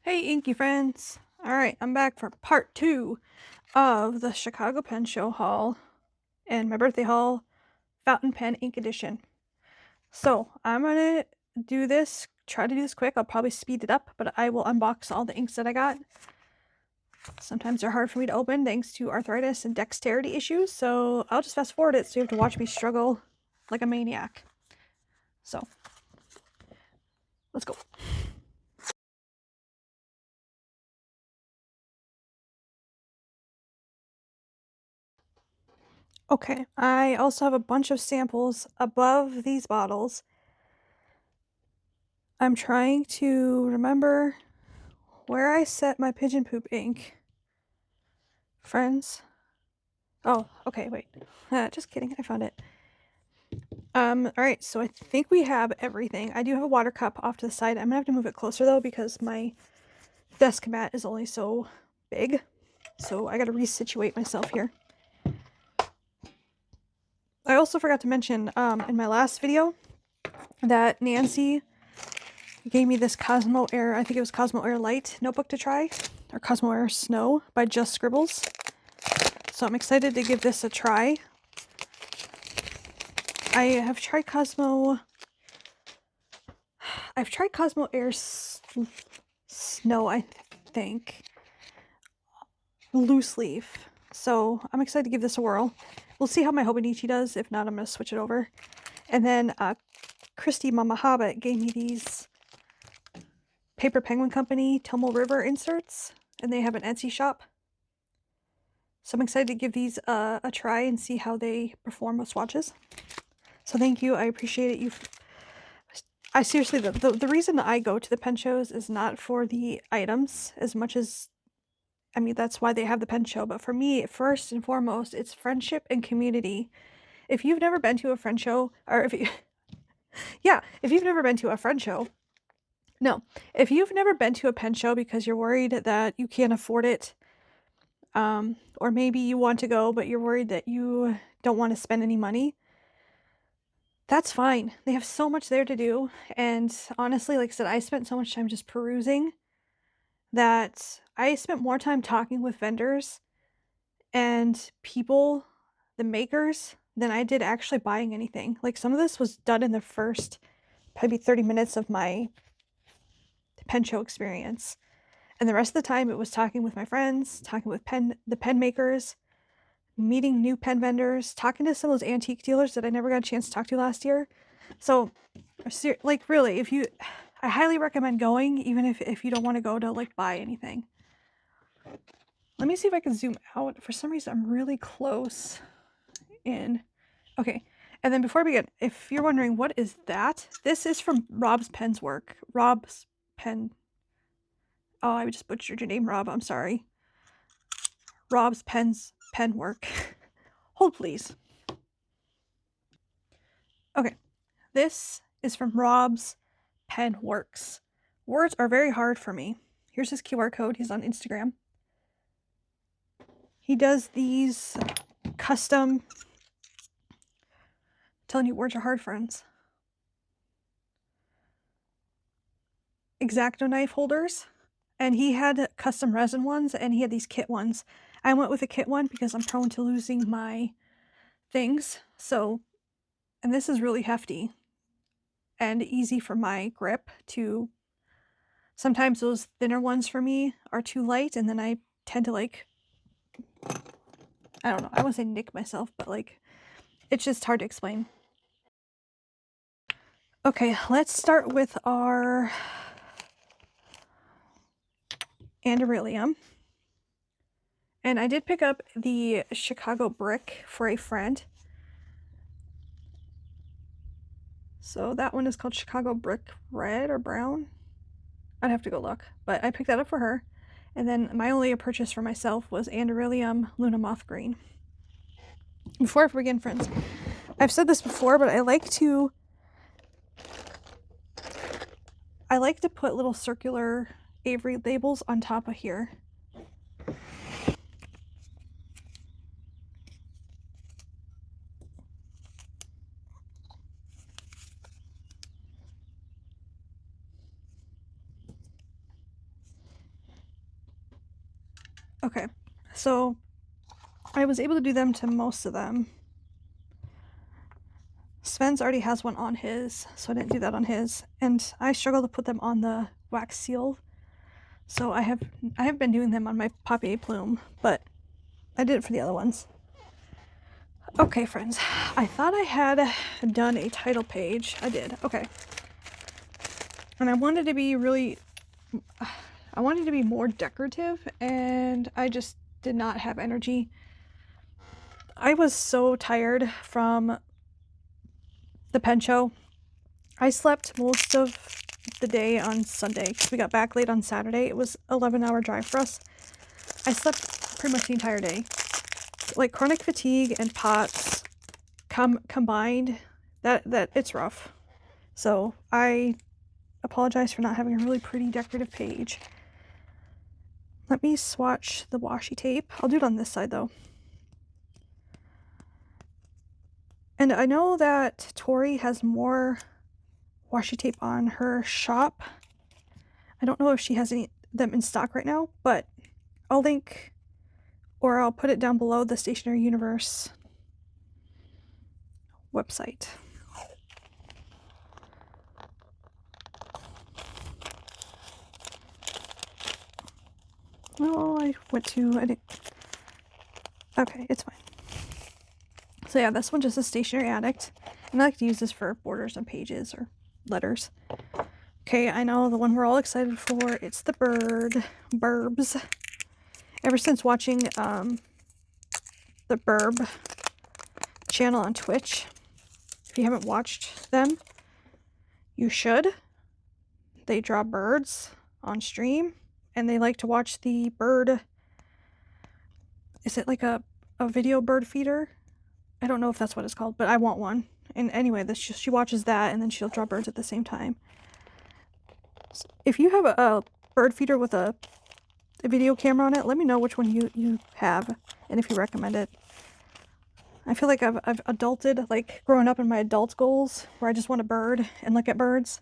Hey, inky friends! Alright, I'm back for part 2 of the Chicago Pen Show haul and my birthday haul fountain pen ink edition. So, I'm gonna try to do this quick. I'll probably speed it up, but I will unbox all the inks that I got. Sometimes they're hard for me to open thanks to arthritis and dexterity issues, so I'll just fast forward it so you have to watch me struggle like a maniac. So, let's go. Okay, I also have a bunch of samples above these bottles. I'm trying to remember where I set my pigeon poop ink. Friends? Oh, okay, wait. Just kidding, I found it. Alright, so I think we have everything. I do have a water cup off to the side. I'm gonna have to move it closer though because my desk mat is only so big. So I gotta resituate myself here. I also forgot to mention in my last video that Nancy gave me this Cosmo Air, I think it was Cosmo Air Light notebook to try, or Cosmo Air Snow by Just Scribbles. So I'm excited to give this a try. I've tried Cosmo Air Snow, I think. Loose leaf. So I'm excited to give this a whirl. We'll see how my Hobonichi does. If not, I'm going to switch it over. And then Christy Mama Hobbit gave me these Paper Penguin Company Tomo River inserts. And they have an Etsy shop. So I'm excited to give these a try and see how they perform with swatches. So thank you. I appreciate it. I seriously, the reason I go to the pen shows is not for the items as much as, I mean, that's why they have the pen show. But for me, first and foremost, it's friendship and community. If you've never been to a friend show, or if you, yeah, if you've never been to a friend show, no, if you've never been to a pen show because you're worried that you can't afford it, or maybe you want to go, but you're worried that you don't want to spend any money, that's fine. They have so much there to do. And honestly, like I said, I spent so much time just perusing that I spent more time talking with vendors and people, the makers, than I did actually buying anything. Like some of this was done in the first probably 30 minutes of my pen show experience. And the rest of the time it was talking with my friends, talking with the pen makers, meeting new pen vendors, talking to some of those antique dealers that I never got a chance to talk to last year. So, like really, I highly recommend going, even if you don't want to go to like buy anything. Let me see if I can zoom out. For some reason, I'm really close in. Okay, and then before we begin, if you're wondering what is that, this is from Rob's Pen's work. Rob's Pen. Oh, I just butchered your name, Rob. I'm sorry. Rob's Pen's pen work. Hold, please. Okay, this is from Rob's Pen Works. Words are very hard for me. Here's his QR code. He's on Instagram. He does these custom, telling you words are hard, friends, X-Acto knife holders. And he had custom resin ones and he had these kit ones. I went with a kit one because I'm prone to losing my things. So, and this is really hefty and easy for my grip to, sometimes those thinner ones for me are too light and then I tend to like, I don't know, I wouldn't say nick myself, but like, it's just hard to explain. Okay, let's start with our Andoryllium. And I did pick up the Chicago Brick for a friend. So that one is called Chicago Brick Red or Brown. I'd have to go look, but I picked that up for her. And then my only purchase for myself was Andoryllium Luna Moth Green. Before I begin, friends, I've said this before, but I like to put little circular Avery labels on top of here. Okay, so I was able to do them to most of them. Sven's already has one on his, so I didn't do that on his. And I struggle to put them on the wax seal. So I have been doing them on my papier plume, but I did it for the other ones. Okay, friends, I thought I had done a title page. I did. Okay. And I wanted to be more decorative, and I just did not have energy. I was so tired from the pen show. I slept most of the day on Sunday because we got back late on Saturday. It was an 11-hour drive for us. I slept pretty much the entire day. Like chronic fatigue and POTS combined, that it's rough. So I apologize for not having a really pretty decorative page. Let me swatch the washi tape. I'll do it on this side though. And I know that Tori has more washi tape on her shop. I don't know if she has any them in stock right now, but I'll link, or I'll put it down below the Stationery Universe website. Oh, I didn't. Okay, it's fine. So yeah, this one just a Stationery Addict. And I like to use this for borders on pages or letters. Okay, I know the one we're all excited for. It's the Burbs. Ever since watching the Burb channel on Twitch, if you haven't watched them, you should. They draw birds on stream, and they like to watch the bird. Is it like a video bird feeder? I don't know if that's what it's called, but I want one. And anyway, she watches that, and then she'll draw birds at the same time. So if you have a bird feeder with a video camera on it, let me know which one you have, and if you recommend it. I feel like I've adulted, like growing up in my adult goals, where I just want a bird and look at birds.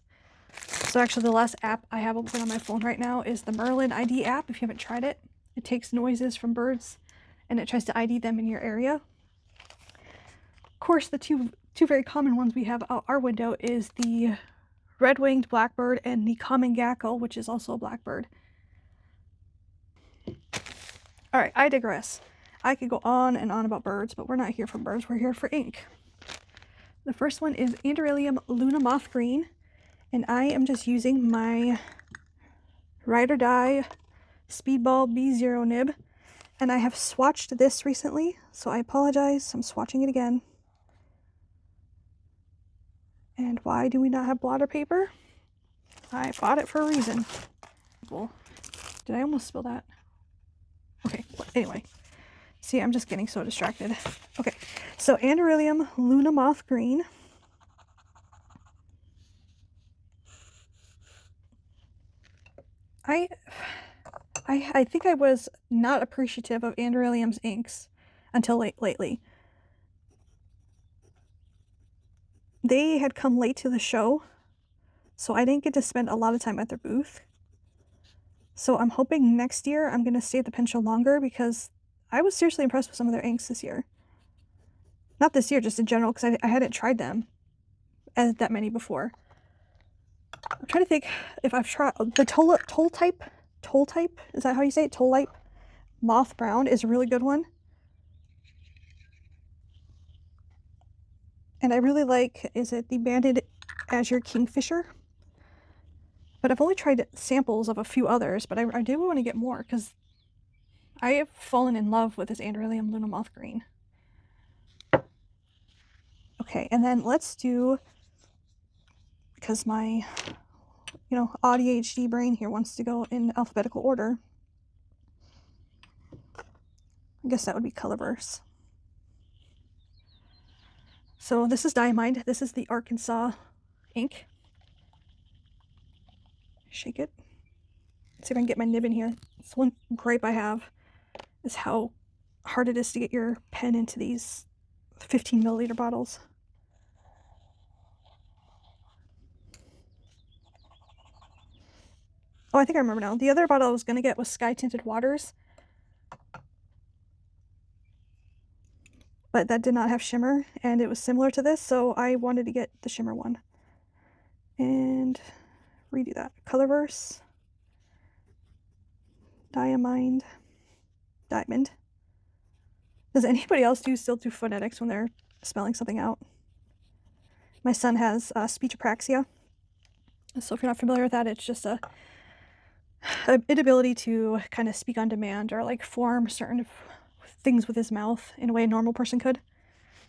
So actually the last app I have open on my phone right now is the Merlin ID app. If you haven't tried it, it takes noises from birds and it tries to ID them in your area. Of course, the two very common ones we have out our window is the red-winged blackbird and the common gackle, which is also a blackbird. All right, I digress. I could go on and on about birds, but we're not here for birds. We're here for ink. The first one is Andorralium Luna Moth Green, and I am just using my Ride or Die Speedball B0 nib, and I have swatched this recently, so I apologize. I'm swatching it again. And why do we not have blotter paper? I bought it for a reason. Did I almost spill that? Okay, anyway. See, I'm just getting so distracted. Okay, so Andorralium Luna Moth Green. I think I was not appreciative of Andorralium's inks until lately. They had come late to the show, so I didn't get to spend a lot of time at their booth. So I'm hoping next year I'm going to stay at the pen show longer, because I was seriously impressed with some of their inks this year. Not this year, just in general, because I hadn't tried them as that many before. I'm trying to think if I've tried the Toll type, is that how you say it? Toll-type Moth Brown is a really good one. And I really like, is it the Banded Azure Kingfisher? But I've only tried samples of a few others, but I do want to get more, because I have fallen in love with this Andorralium Luna Moth Green. Okay, and then let's do, because my, ADHD brain here wants to go in alphabetical order. I guess that would be Colorverse. So this is Diamide. This is the Arkansas ink. Shake it. Let's see if I can get my nib in here. It's one gripe I have, is how hard it is to get your pen into these 15 milliliter bottles. Oh, I think I remember now. The other bottle I was going to get was Sky Tinted Waters. but that did not have shimmer, and it was similar to this, so I wanted to get the shimmer one. And redo that. Colorverse. Diamond. Does anybody else still do phonetics when they're spelling something out? My son has speech apraxia. So if you're not familiar with that, it's just an inability to kind of speak on demand or like form certain things with his mouth in a way a normal person could.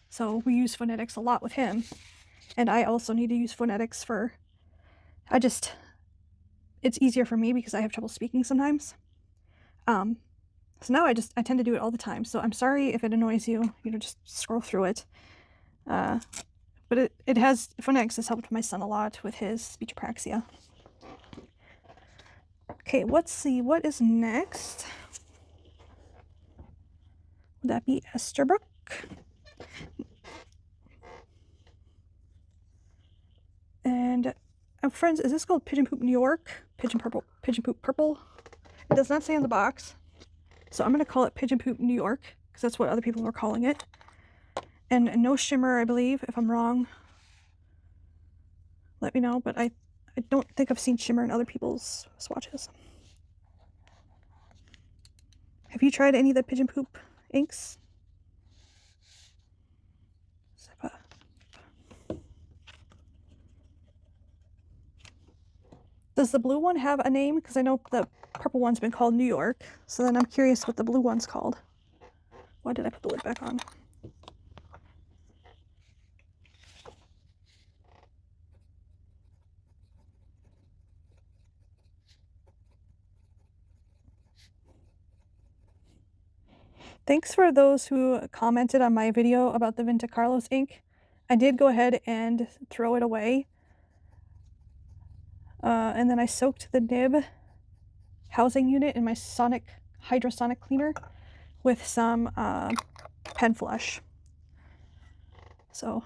So we use phonetics a lot with him. And I also need to use phonetics for, it's easier for me because I have trouble speaking sometimes. So now I tend to do it all the time. So I'm sorry if it annoys you, just scroll through it. But phonetics has helped my son a lot with his speech apraxia. Okay, let's see, what is next? Would that be Esterbrook? And friends, is this called Pigeon Poop New York? Pigeon Poop Purple? It does not say on the box. So I'm going to call it Pigeon Poop New York because that's what other people were calling it. And no shimmer, I believe. If I'm wrong, let me know. But I don't think I've seen shimmer in other people's swatches. Have you tried any of the Pigeon Poop inks? Does the blue one have a name? Because I know the purple one's been called New York. So then I'm curious what the blue one's called. Why did I put the lid back on? Thanks for those who commented on my video about the Vinta Carlos ink. I did go ahead and throw it away. And then I soaked the nib housing unit in my hydrosonic cleaner with some pen flush. So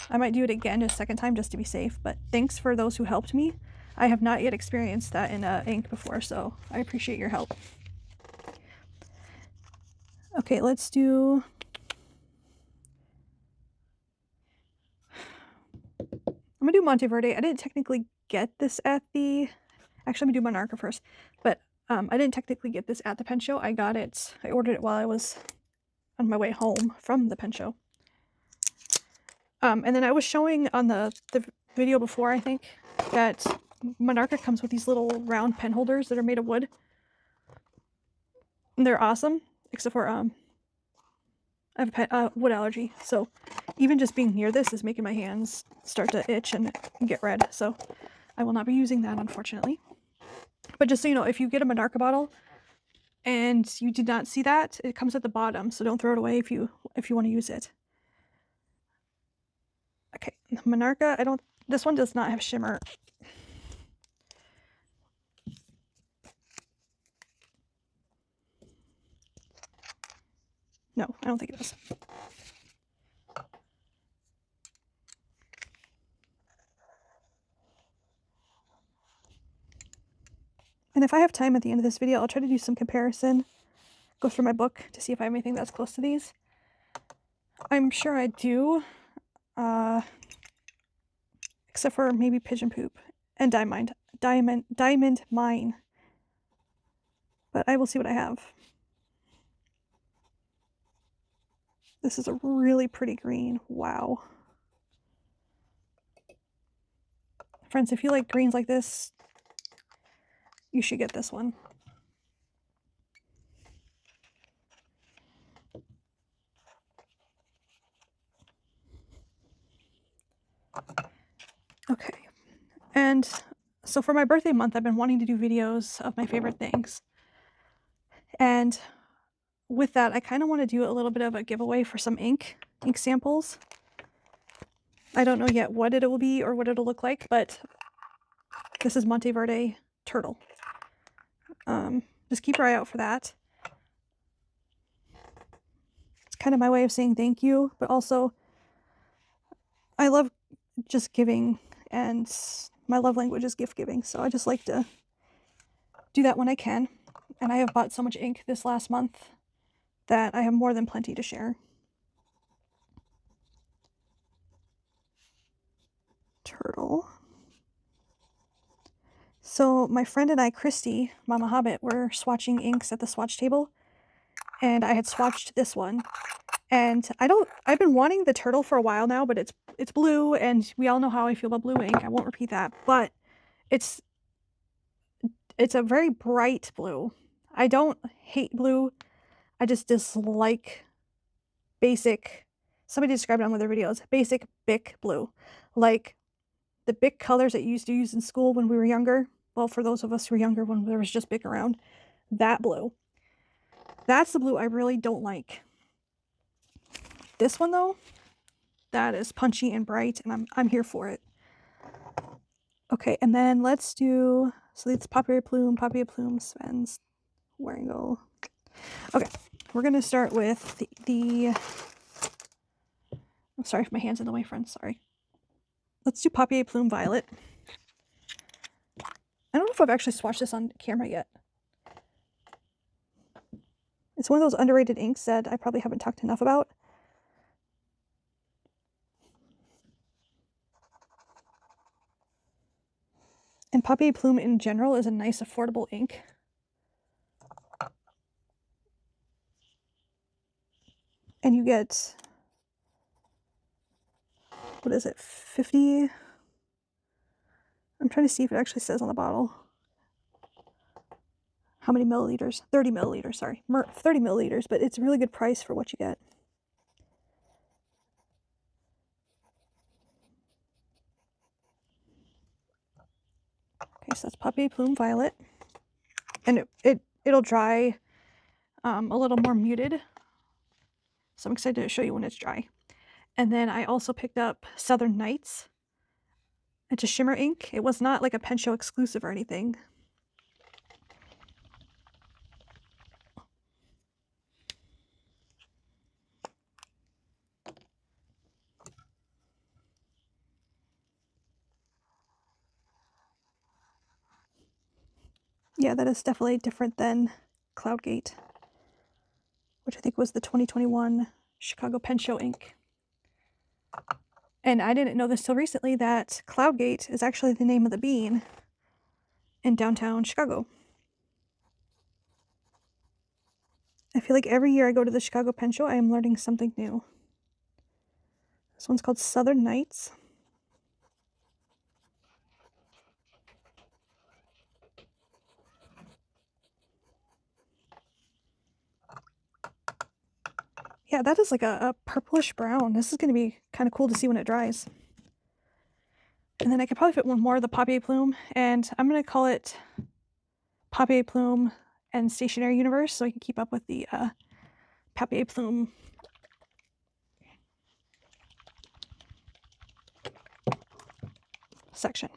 I might do it again a second time just to be safe, but thanks for those who helped me. I have not yet experienced that in ink before, so I appreciate your help. Okay, let's do... I'm gonna do Monteverde. I didn't technically get this at the... Actually, I'm gonna do Monarca first, but I didn't technically get this at the pen show. I ordered it while I was on my way home from the pen show. And then I was showing on the video before, I think, that Monarca comes with these little round pen holders that are made of wood. And they're awesome, except for I have a wood allergy, so even just being near this is making my hands start to itch and get red, so I will not be using that, unfortunately. But just so you know, if you get a Monarca bottle and you did not see that, it comes at the bottom, so don't throw it away if you want to use it. Okay, Monarca, this one does not have shimmer. No, I don't think it does. And if I have time at the end of this video, I'll try to do some comparison, go through my book to see if I have anything that's close to these. I'm sure I do, except for maybe Pigeon Poop and Diamond Mine. But I will see what I have. This is a really pretty green. Wow. Friends, if you like greens like this, you should get this one. Okay. And so for my birthday month, I've been wanting to do videos of my favorite things. And with that, I kind of want to do a little bit of a giveaway for some ink samples. I don't know yet what it will be or what it'll look like, but this is Monteverde Turtle. Just keep your eye out for that. It's kind of my way of saying thank you, but also I love just giving, and my love language is gift giving, so I just like to do that when I can. And I have bought so much ink this last month that I have more than plenty to share. So my friend and I, Christy, Mama Hobbit, were swatching inks at the swatch table, and I had swatched this one. And I've been wanting the turtle for a while now, but it's blue, and we all know how I feel about blue ink. I won't repeat that, but it's a very bright blue. I don't hate blue. I just dislike basic, somebody described it on one of their videos, basic Bic blue. Like the Bic colors that you used to use in school when we were younger. Well, for those of us who were younger when there was just Bic around, that blue. That's the blue I really don't like. This one though, that is punchy and bright, and I'm here for it. Okay, and then let's do, so it's Papier Plume, Sven's Waringle. Okay, we're gonna start with the I'm sorry if my hand's in the way, friends, sorry. Let's do Papier Plume Violet. I don't know if I've actually swatched this on camera yet. It's one of those underrated inks that I probably haven't talked enough about. And Papier Plume in general is a nice affordable ink. And you get, what is it, 50? I'm trying to see if it actually says on the bottle. How many milliliters? 30 milliliters, sorry. 30 milliliters, but it's a really good price for what you get. Okay, so that's Papier Plume Violet. And it'll dry a little more muted. So I'm excited to show you when it's dry. And then I also picked up Southern Nights. It's a shimmer ink. It was not like a pen show exclusive or anything. Yeah, that is definitely different than Cloudgate, which I think was the 2021 Chicago Pen Show ink. And I didn't know this till recently that Cloudgate is actually the name of the bean in downtown Chicago. I feel like every year I go to the Chicago Pen Show, I am learning something new. This one's called Southern Nights. Yeah, that is like a purplish brown. This is going to be kind of cool to see when it dries. And then I could probably fit one more of the Papier Plume, and I'm going to call it Papier Plume and Stationery Universe so I can keep up with the Papier Plume section.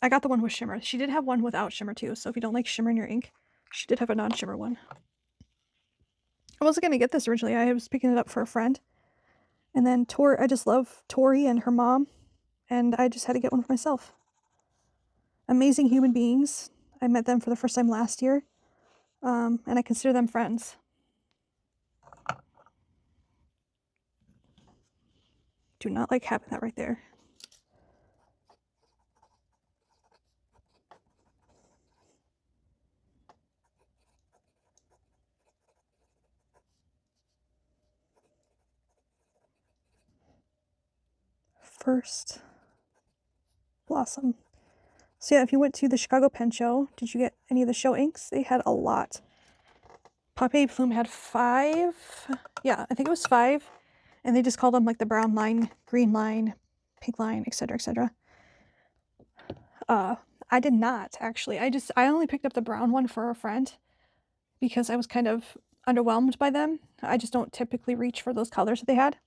I got the one with shimmer. She did have one without shimmer too, so if you don't like shimmer in your ink, she did have a non-shimmer one. I wasn't going to get this originally. I was picking it up for a friend. And then I just love Tori and her mom, and I just had to get one for myself. Amazing human beings. I met them for the first time last year, and I consider them friends. Do not like having that right there. First Blossom. So yeah, if you went to the Chicago Pen Show, did you get any of the show inks? They had a lot. Papier Plume had 5. Yeah, I think it was 5. And they just called them like the brown line, green line, pink line, etc., etc. I did not actually. I only picked up the brown one for a friend because I was kind of underwhelmed by them. I just don't typically reach for those colors that they had.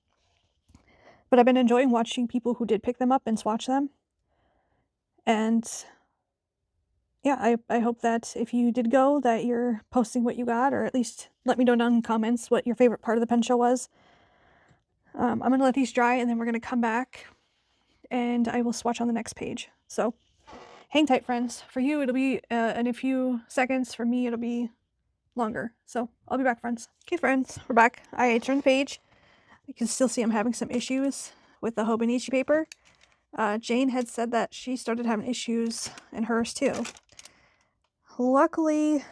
But I've been enjoying watching people who did pick them up and swatch them. And yeah, I hope that if you did go, that you're posting what you got, or at least let me know down in the comments what your favorite part of the pen show was. I'm going to let these dry, and then we're going to come back, and I will swatch on the next page. So hang tight, friends. For you, it'll be in a few seconds. For me, it'll be longer. So I'll be back, friends. Okay, friends, we're back. I turned the page. You can still see I'm having some issues with the Hobonichi paper. Jane had said that she started having issues in hers too. Luckily,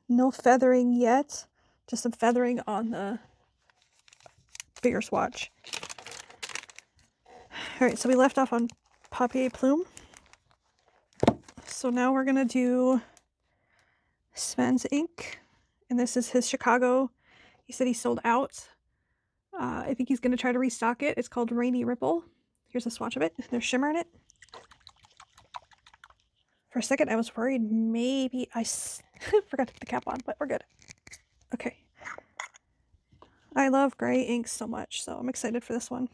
no feathering yet, just some feathering on the bigger swatch. Alright, so we left off on Papier Plume. So now we're going to do Sven's ink, and this is his Chicago. He said he sold out. I think he's going to try to restock it. It's called Rainy Ripple. Here's a swatch of it. There's shimmer in it. For a second, I was worried maybe I forgot to put the cap on, but we're good. Okay. I love gray inks so much, so I'm excited for this one.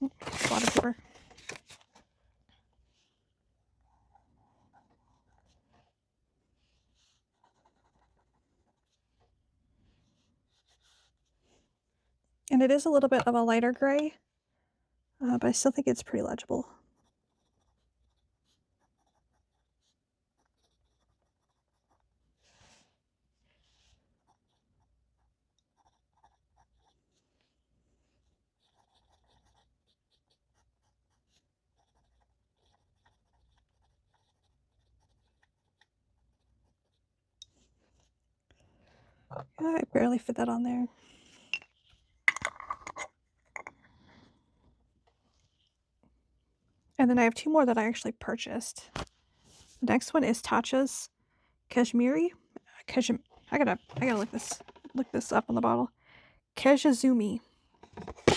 A lot of paper. And it is a little bit of a lighter gray, but I still think it's pretty legible. I barely fit that on there. And then I have two more that I actually purchased. The next one is Tatcha's Kashmiri. I gotta look this up on the bottle. Kejazumi. I'm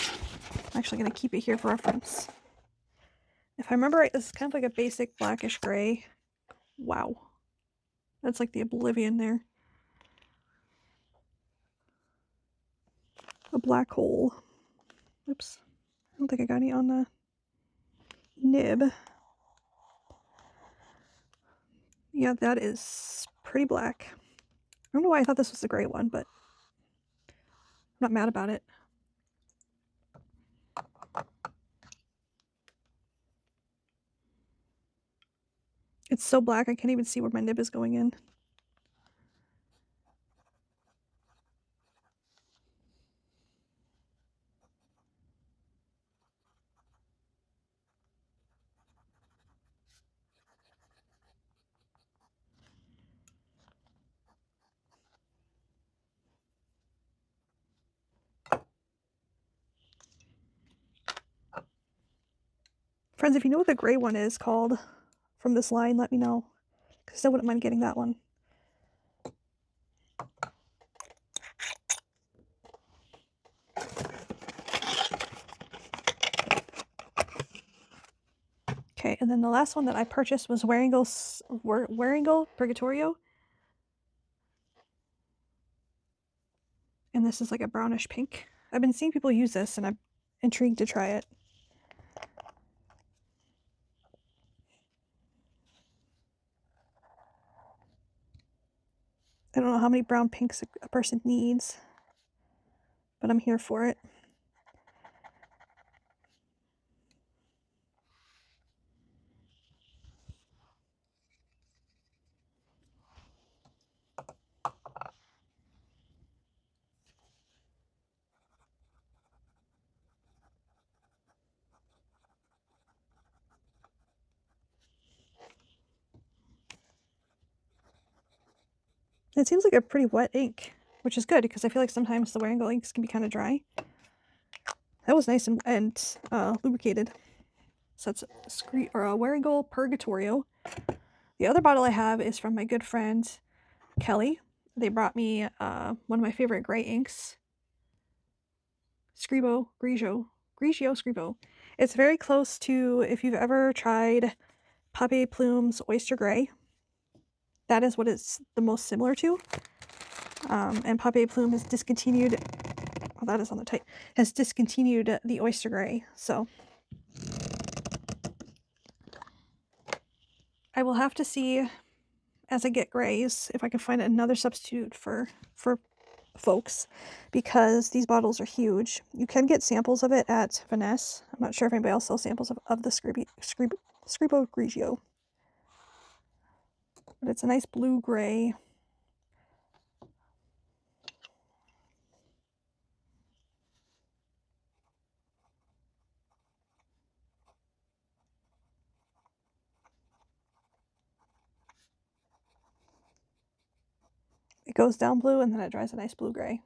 actually gonna keep it here for reference. If I remember right, this is kind of like a basic blackish gray. Wow. That's like the oblivion there. A black hole. Oops. I don't think I got any on the nib. Yeah, that is pretty black. I don't know why I thought this was the gray one, but I'm not mad about it. It's so black I can't even see where my nib is going in. Friends, if you know what the gray one is called from this line, let me know, because I wouldn't mind getting that one. Okay, and then the last one that I purchased was Waringle Purgatorio. And this is like a brownish pink. I've been seeing people use this and I'm intrigued to try it. I don't know how many brown pinks a person needs, but I'm here for it. It seems like a pretty wet ink, which is good because I feel like sometimes the Waringle inks can be kind of dry. That was nice and lubricated. So that's a Waringle Purgatorio. The other bottle I have is from my good friend Kelly. They brought me one of my favorite gray inks, Grigio Scribo. It's very close to, if you've ever tried Papier Plume's Oyster Gray, that is what it's the most similar to. And Papier Plume has discontinued, well, that is on the tight, has discontinued the Oyster Gray. So I will have to see as I get grays if I can find another substitute for folks, because these bottles are huge. You can get samples of it at Vanessa. I'm not sure if anybody else sells samples of the Scribo Grigio. But it's a nice blue-gray. It goes down blue and then it dries a nice blue-gray.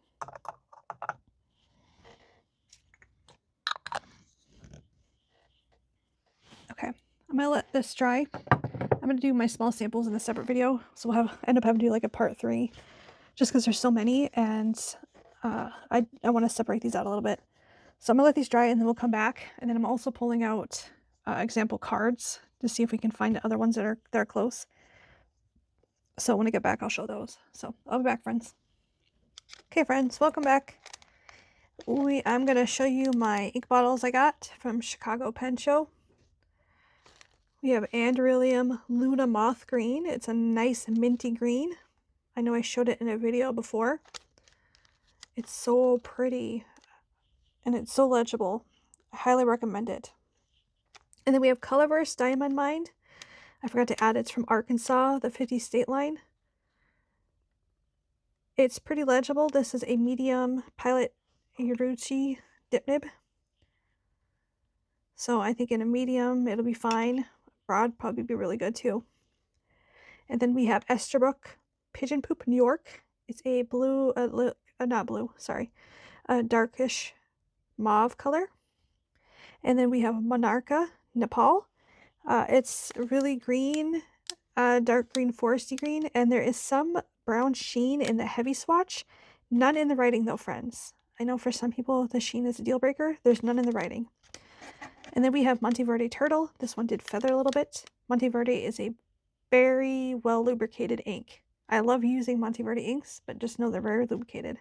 Okay, I'm gonna let this dry. I'm gonna do my small samples in a separate video, so we'll end up having to do like a part 3, just because there's so many, and I want to separate these out a little bit. So I'm gonna let these dry, and then we'll come back, and then I'm also pulling out example cards to see if we can find other ones that are close. So when I get back, I'll show those. So I'll be back, friends. Okay, friends, welcome back. I'm gonna show you my ink bottles I got from Chicago Pen Show. We have Andrelium Luna Moth Green. It's a nice minty green. I know I showed it in a video before. It's so pretty and it's so legible. I highly recommend it. And then we have Colorverse Diamond Mind. I forgot to add it's from Arkansas, the 50 state line. It's pretty legible. This is a medium Pilot Uruchi dip nib. So I think in a medium it'll be fine. Broad probably be really good too. And then we have Esterbrook Pigeon Poop New York. It's a blue, not blue, sorry, a darkish mauve color. And then we have Monarcha Nepal. It's really green, dark green, foresty green, and there is some brown sheen in the heavy swatch. None in the writing though, friends. I know for some people the sheen is a deal breaker. There's none in the writing. And then we have Monteverde Turtle. This one did feather a little bit. Monteverde is a very well lubricated ink. I love using Monteverde inks, but just know they're very lubricated.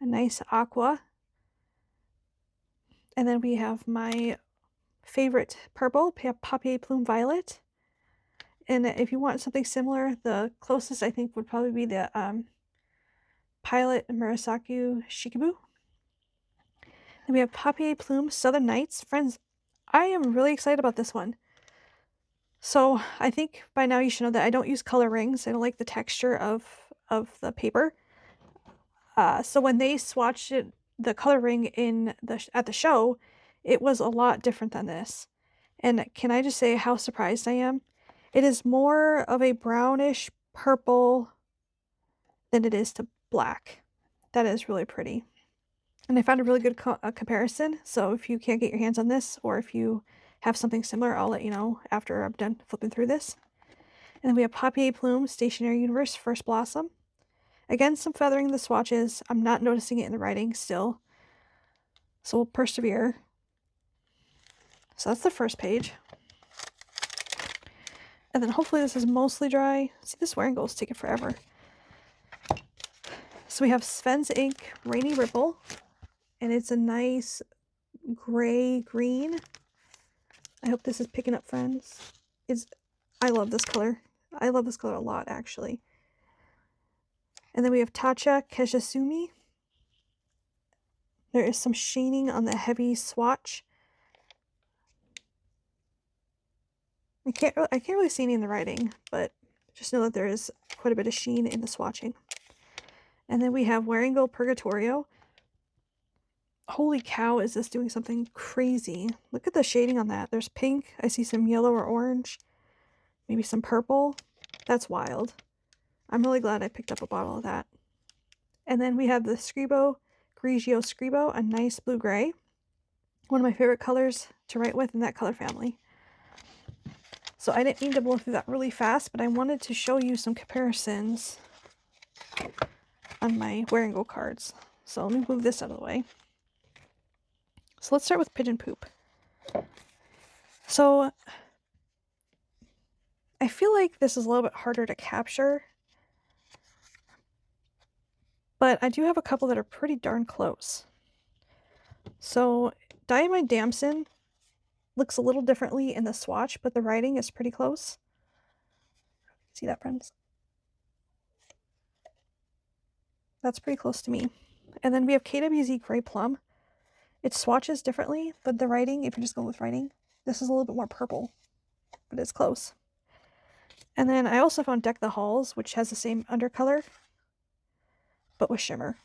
A nice aqua. And then we have my favorite purple, Papier Plume Violet. And if you want something similar, the closest I think would probably be the Pilot Murasaki Shikibu. And we have Papier Plume Southern Nights. Friends, I am really excited about this one. So I think by now you should know that I don't use color rings. I don't like the texture of the paper. So when they swatched it, the color ring at the show, it was a lot different than this. And can I just say how surprised I am? It is more of a brownish purple than it is to black. That is really pretty. And I found a really good comparison. So if you can't get your hands on this, or if you have something similar, I'll let you know after I'm done flipping through this. And then we have Papier Plume Stationary Universe First Blossom. Again, some feathering in the swatches. I'm not noticing it in the writing still. So we'll persevere. So that's the first page. And then hopefully this is mostly dry. See, this wearing goes taking forever. So we have Sven's Ink Rainy Ripple. And it's a nice gray green. I hope this is picking up, friends. I love this color. I love this color a lot, actually. And then we have Tacha Keshasumi. There is some sheening on the heavy swatch. I can't really see any in the writing, but just know that there is quite a bit of sheen in the swatching. And then we have Waringo Purgatorio. Holy cow, is this doing something crazy? Look at the shading on that. There's pink. I see some yellow or orange. Maybe some purple. That's wild. I'm really glad I picked up a bottle of that. And then we have the Scribo Grigio Scribo, a nice blue-gray. One of my favorite colors to write with in that color family. So I didn't mean to blow through that really fast, but I wanted to show you some comparisons on my Waringo cards. So let me move this out of the way. So let's start with Pigeon Poop. So I feel like this is a little bit harder to capture, but I do have a couple that are pretty darn close. So Diamond Damson looks a little differently in the swatch, but the writing is pretty close. See that, friends? That's pretty close to me. And then we have KWZ Gray Plum. It swatches differently, but the writing, if you're just going with writing, this is a little bit more purple, but it's close. And then I also found Deck the Halls, which has the same undercolor, but with shimmer.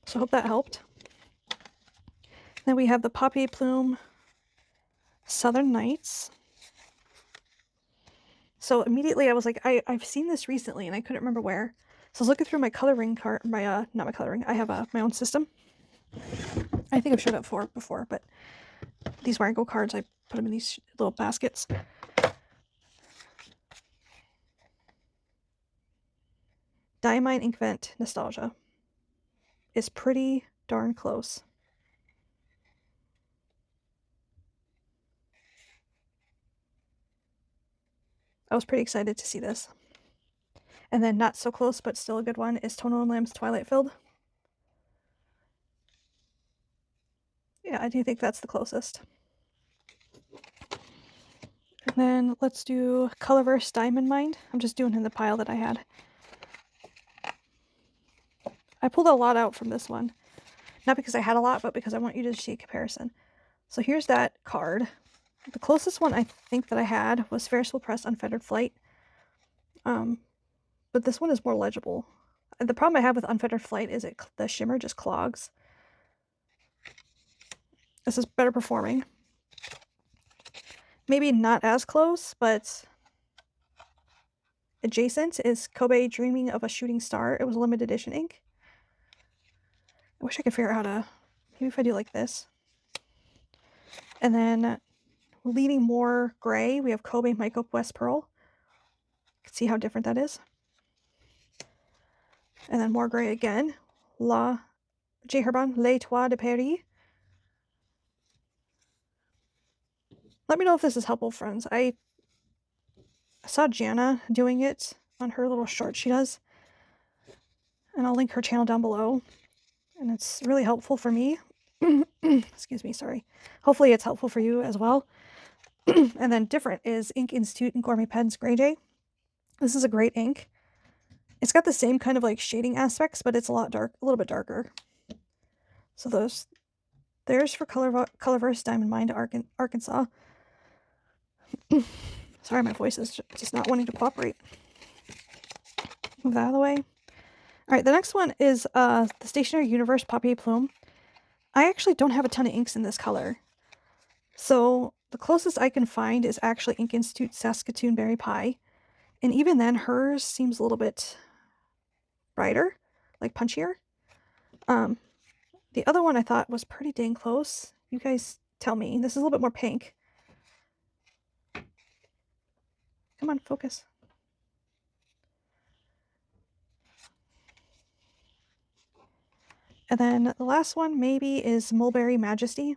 So I hope that helped. Then we have the Papier Plume Southern Nights. So immediately I was like, I've seen this recently and I couldn't remember where. So I was looking through my coloring card, not my coloring, I have my own system. I think I've showed up before, but these Wango cards, I put them in these little baskets. Diamine Inkvent Nostalgia is pretty darn close. I was pretty excited to see this. And then not so close, but still a good one, is Tono and Lamb's Twilight Filled. Yeah, I do think that's the closest. And then let's do Colorverse Diamond Mind. I'm just doing in the pile that I had. I pulled a lot out from this one. Not because I had a lot, but because I want you to see a comparison. So here's that card. The closest one I think that I had was Ferris Wheel Press Unfettered Flight. But this one is more legible. The problem I have with Unfettered Flight is the shimmer just clogs. This is better performing. Maybe not as close, but adjacent is Kobe Dreaming of a Shooting Star. It was a limited edition ink. I wish I could figure out how to, maybe if I do like this. And then leaning more gray, we have Kobe Mycope West Pearl. You can see how different that is. And then more gray again. La J. Herbin, Les Toits de Paris. Let me know if this is helpful, friends. I saw Jana doing it on her little short she does. And I'll link her channel down below. And it's really helpful for me. Excuse me, sorry. Hopefully it's helpful for you as well. And then different is Ink Institute and Gourmet Pens Grey J. This is a great ink. It's got the same kind of like shading aspects, but it's a little bit darker. So there's for Colorverse Diamond Mind Arkansas. Sorry, my voice is just not wanting to cooperate. Move that out of the way. All right, the next one is the Stationery Universe Papier Plume. I actually don't have a ton of inks in this color. So the closest I can find is actually Ink Institute Saskatoon Berry Pie. And even then, hers seems a little bit brighter, like punchier. The other one I thought was pretty dang close. You guys tell me. This is a little bit more pink. Come on, focus. And then the last one maybe is Mulberry Majesty.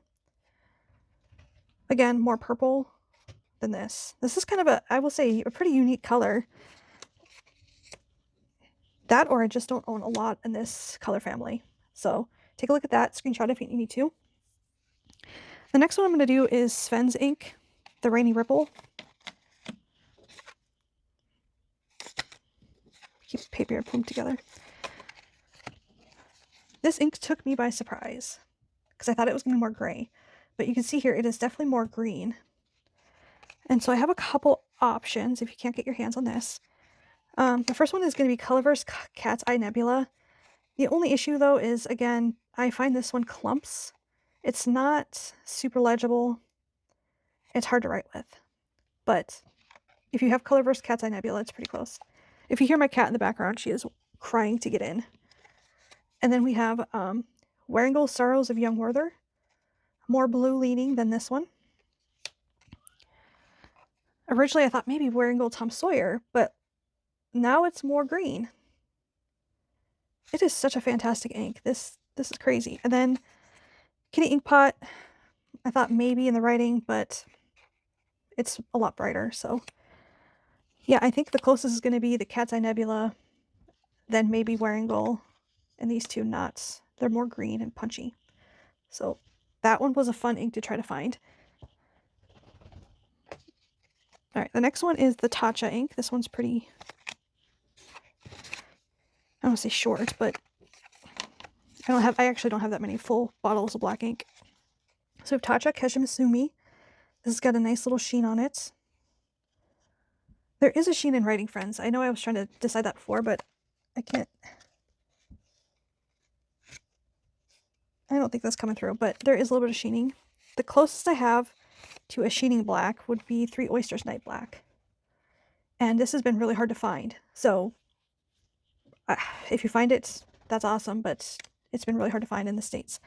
Again, more purple than this. This is kind of I will say, a pretty unique color. That or I just don't own a lot in this color family. So take a look at that, screenshot if you need to. The next one I'm going to do is Sven's ink, the Rainy Ripple. Keep paper and plume together. This ink took me by surprise because I thought it was going to be more gray. But you can see here it is definitely more green. And so I have a couple options if you can't get your hands on this. The first one is going to be Colorverse Cat's Eye Nebula. The only issue though is, again, I find this one clumps. It's not super legible. It's hard to write with. But if you have Colorverse Cat's Eye Nebula, it's pretty close. If you hear my cat in the background, she is crying to get in. And then we have Waringle Sorrows of Young Werther. More blue leaning than this one. Originally I thought maybe Waringle Tom Sawyer, but now it's more green. It is such a fantastic ink. This is crazy. And then Kitty Ink Pot, I thought maybe in the writing, but it's a lot brighter. So yeah, I think the closest is going to be the Cat's Eye Nebula, then maybe Waringle, and these two knots. They're more green and punchy. So that one was a fun ink to try to find. All right, the next one is the Tatcha ink. This one's pretty, I don't want to say short, but I actually don't have that many full bottles of black ink. So we have Tatcha Keshimisumi. This has got a nice little sheen on it. There is a sheen in writing, friends. I know I was trying to decide that before, but I can't. I don't think that's coming through, but there is a little bit of sheening. The closest I have to a sheening black would be 3 Oysters Night Black. And this has been really hard to find. So if you find it, that's awesome, but it's been really hard to find in the States.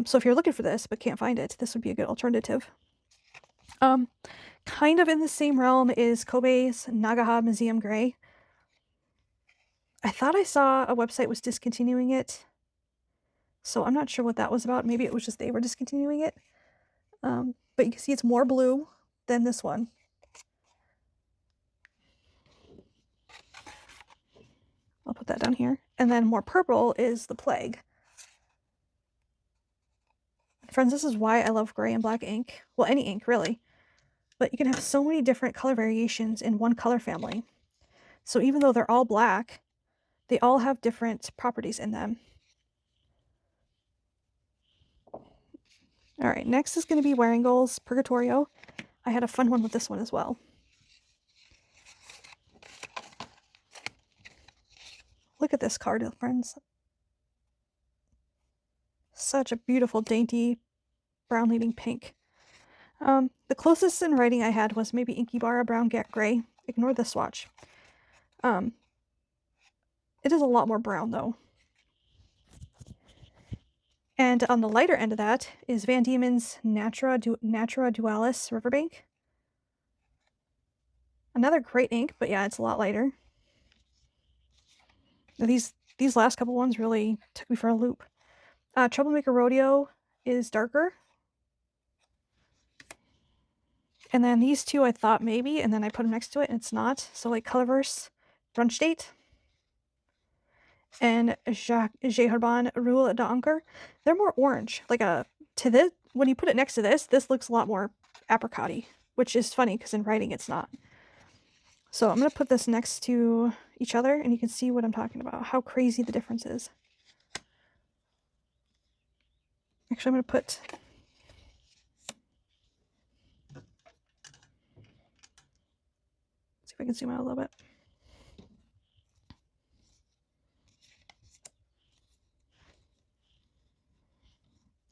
So if you're looking for this but can't find it, this would be a good alternative. Kind of in the same realm is Kobe's Nagaha Museum Gray. I thought I saw a website was discontinuing it, so I'm not sure what that was about. Maybe it was just they were discontinuing it. But you can see it's more blue than this one. I'll put that down here. And then more purple is the Plague. Friends, this is why I love gray and black ink. Well, any ink, really. But you can have so many different color variations in one color family. So even though they're all black, they all have different properties in them. All right, next is going to be Waringall's Purgatorio. I had a fun one with this one as well. Look at this card, friends. Such a beautiful, dainty, brown leading pink. The closest in writing I had was maybe Inkybara Brown Get Gray. Ignore the swatch. It is a lot more brown, though. And on the lighter end of that is Van Diemen's Natura Dualis Riverbank. Another great ink, but yeah, it's a lot lighter. These last couple ones really took me for a loop. Troublemaker Rodeo is darker. And then these two I thought maybe, and then I put them next to it, and it's not. So like Colorverse Brunch Date and Jeharban Rule d'Anker, they're more orange. Like when you put it next to this looks a lot more apricot-y, which is funny because in writing it's not. So I'm going to put this next to each other, and you can see what I'm talking about, how crazy the difference is. Actually, I'm going to put... see if I can zoom out a little bit.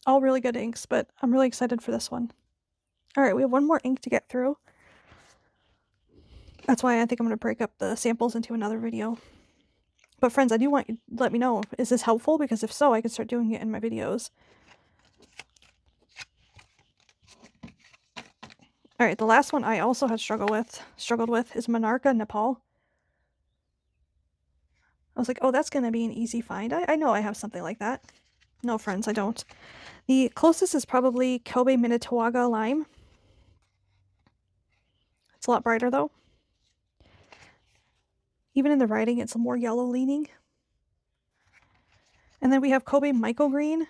All really good inks, but I'm really excited for this one. All right, we have one more ink to get through. That's why I think I'm going to break up the samples into another video. But friends, I do want you to let me know, is this helpful? Because if so, I can start doing it in my videos. All right, the last one I also had struggled with is Monarcha Nepal. I was like, oh, that's going to be an easy find. I know I have something like that. No, friends, I don't. The closest is probably Kobe Minnetonka Lime. It's a lot brighter, though. Even in the writing, it's more yellow leaning. And then we have Kobe Michael Green.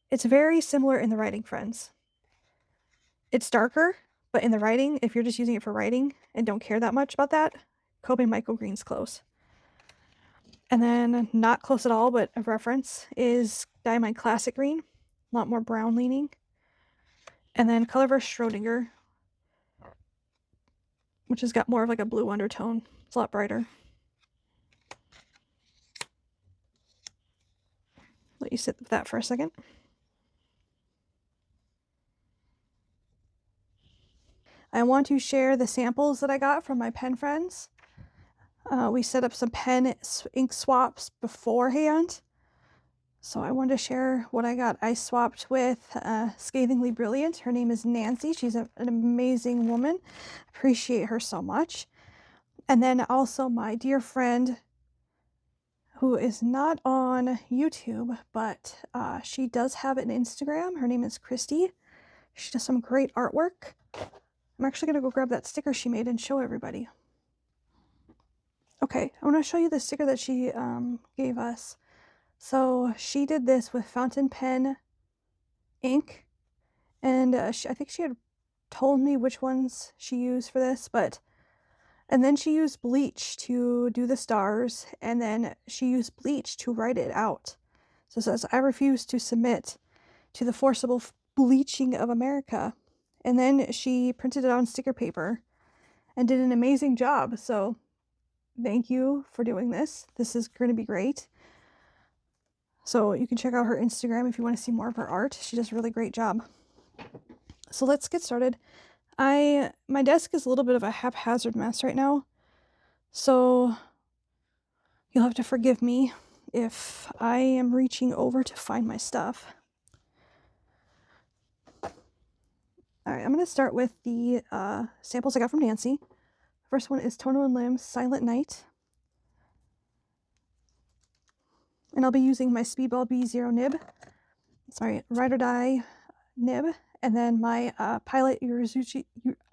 It's very similar in the writing, friends. It's darker, but in the writing, if you're just using it for writing and don't care that much about that, Kobe Michael Green's close. And then not close at all, but a reference is Diamond Classic Green. A lot more brown leaning. And then Colorverse Schrodinger, which has got more of like a blue undertone. It's a lot brighter. Let you sit with that for a second. I want to share the samples that I got from my pen friends. We set up some pen ink swaps beforehand. So I wanted to share what I got. I swapped with Scathingly Brilliant. Her name is Nancy. She's an amazing woman. Appreciate her so much. And then also my dear friend who is not on YouTube, but she does have an Instagram. Her name is Christy. She does some great artwork. I'm actually going to go grab that sticker she made and show everybody. Okay, I want to show you the sticker that she gave us. So she did this with fountain pen ink, and I think she had told me which ones she used for this, and then she used bleach to do the stars, and then she used bleach to write it out. So it says, I refuse to submit to the forcible bleaching of America. And then she printed it on sticker paper and did an amazing job. So thank you for doing this. This is going to be great. So you can check out her Instagram if you want to see more of her art. She does a really great job. So let's get started. My desk is a little bit of a haphazard mess right now, so you'll have to forgive me if I am reaching over to find my stuff. All right, I'm going to start with the samples I got from Nancy. First one is Tono & Lim's Silent Night. And I'll be using my Speedball B0 nib. Sorry, Ride or Die nib. And then my Pilot Urazuchi,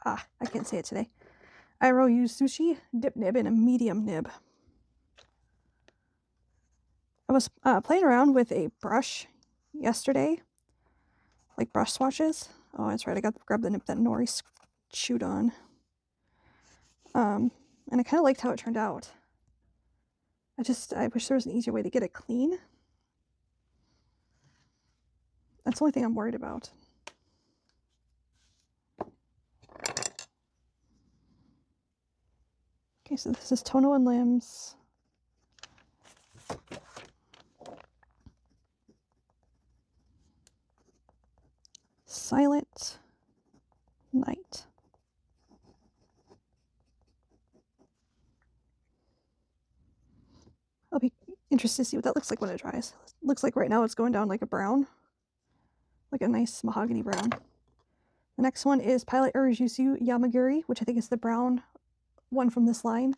I can't say it today. Airo Sushi dip nib in a medium nib. I was playing around with a brush yesterday, like brush swatches. Oh, that's right, I got to grab the nib that Nori chewed on. And I kind of liked how it turned out. I wish there was an easier way to get it clean. That's the only thing I'm worried about. Okay, so this is Tono & Lim's Silent Night. I'll be interested to see what that looks like when it dries. It looks like right now it's going down like a brown, like a nice mahogany brown. The next one is Pilot Urazuchi Yamaguri, which I think is the brown one from this line.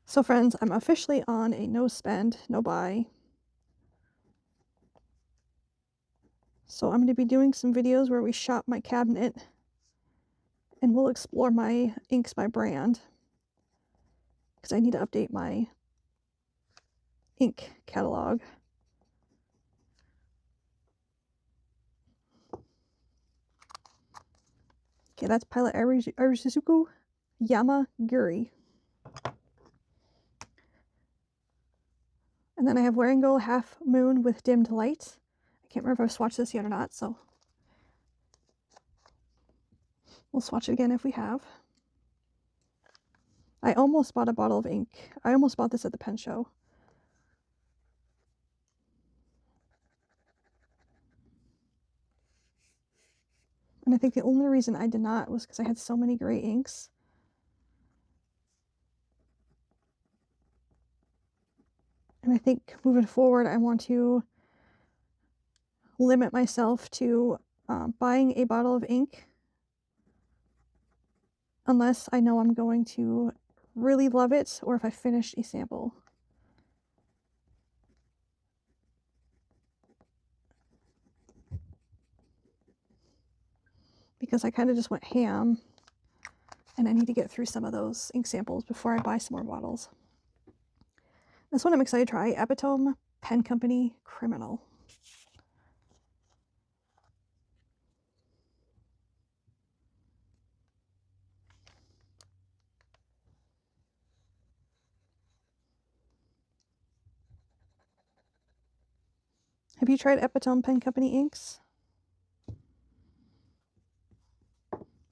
So friends, I'm officially on a no spend, no buy. So I'm going to be doing some videos where we shop my cabinet and we'll explore my inks by brand, because I need to update my ink catalog. Okay, that's Pilot Urazuchi Yamaguri. And then I have Waringo Half Moon with Dimmed Light. I can't remember if I've swatched this yet or not, so we'll swatch it again if we have. I almost bought a bottle of ink. I almost bought this at the pen show. And I think the only reason I did not was because I had so many gray inks. And I think moving forward, I want to limit myself to buying a bottle of ink unless I know I'm going to really love it or if I finish a sample. Because I kind of just went ham and I need to get through some of those ink samples before I buy some more bottles. This one I'm excited to try, Epitome Pen Company Criminal. Have you tried Epitome Pen Company inks?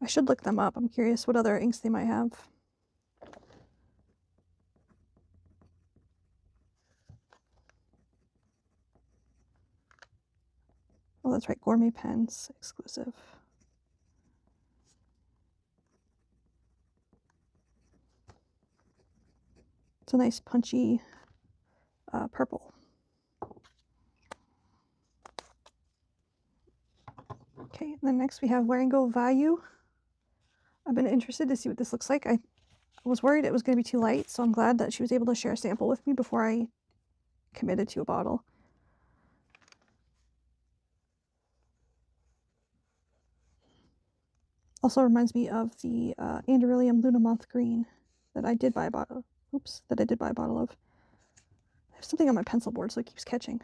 I should look them up. I'm curious what other inks they might have. Oh, that's right, Gourmet Pens exclusive. It's a nice punchy purple. Okay, and then next we have Waringo Vayu. I've been interested to see what this looks like. I was worried it was going to be too light, so I'm glad that she was able to share a sample with me before I committed to a bottle. Also reminds me of the Andorilium Lunamonth Green that I did buy a bottle. Oops, that I did buy a bottle of. I have something on my pencil board, so it keeps catching.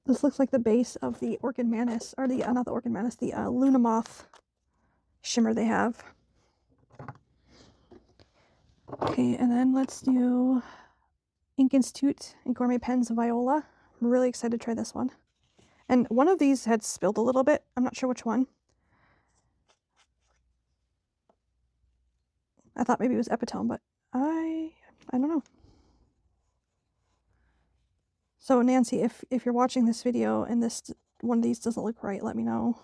This looks like the base of the Orchid Manus, or the, not the Orchid Manus, the Lunamoth shimmer they have. Okay, and then let's do Ink Institute and Gourmet Pens Viola. I'm really excited to try this one. And one of these had spilled a little bit. I'm not sure which one. I thought maybe it was Epitome, but I don't know. So Nancy, if you're watching this video and this one of these doesn't look right, let me know.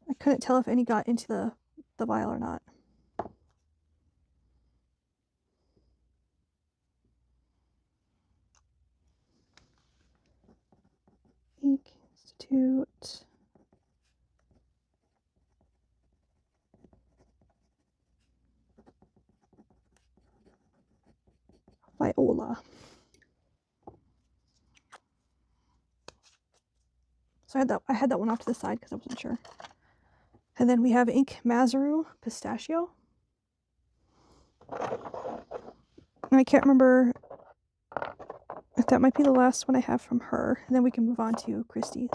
I couldn't tell if any got into the vial or not. Ink Institute. Viola. So I had that one off to the side because I wasn't sure. And then we have Ink Mazaru Pistachio. And I can't remember if that might be the last one I have from her. And then we can move on to Christie's.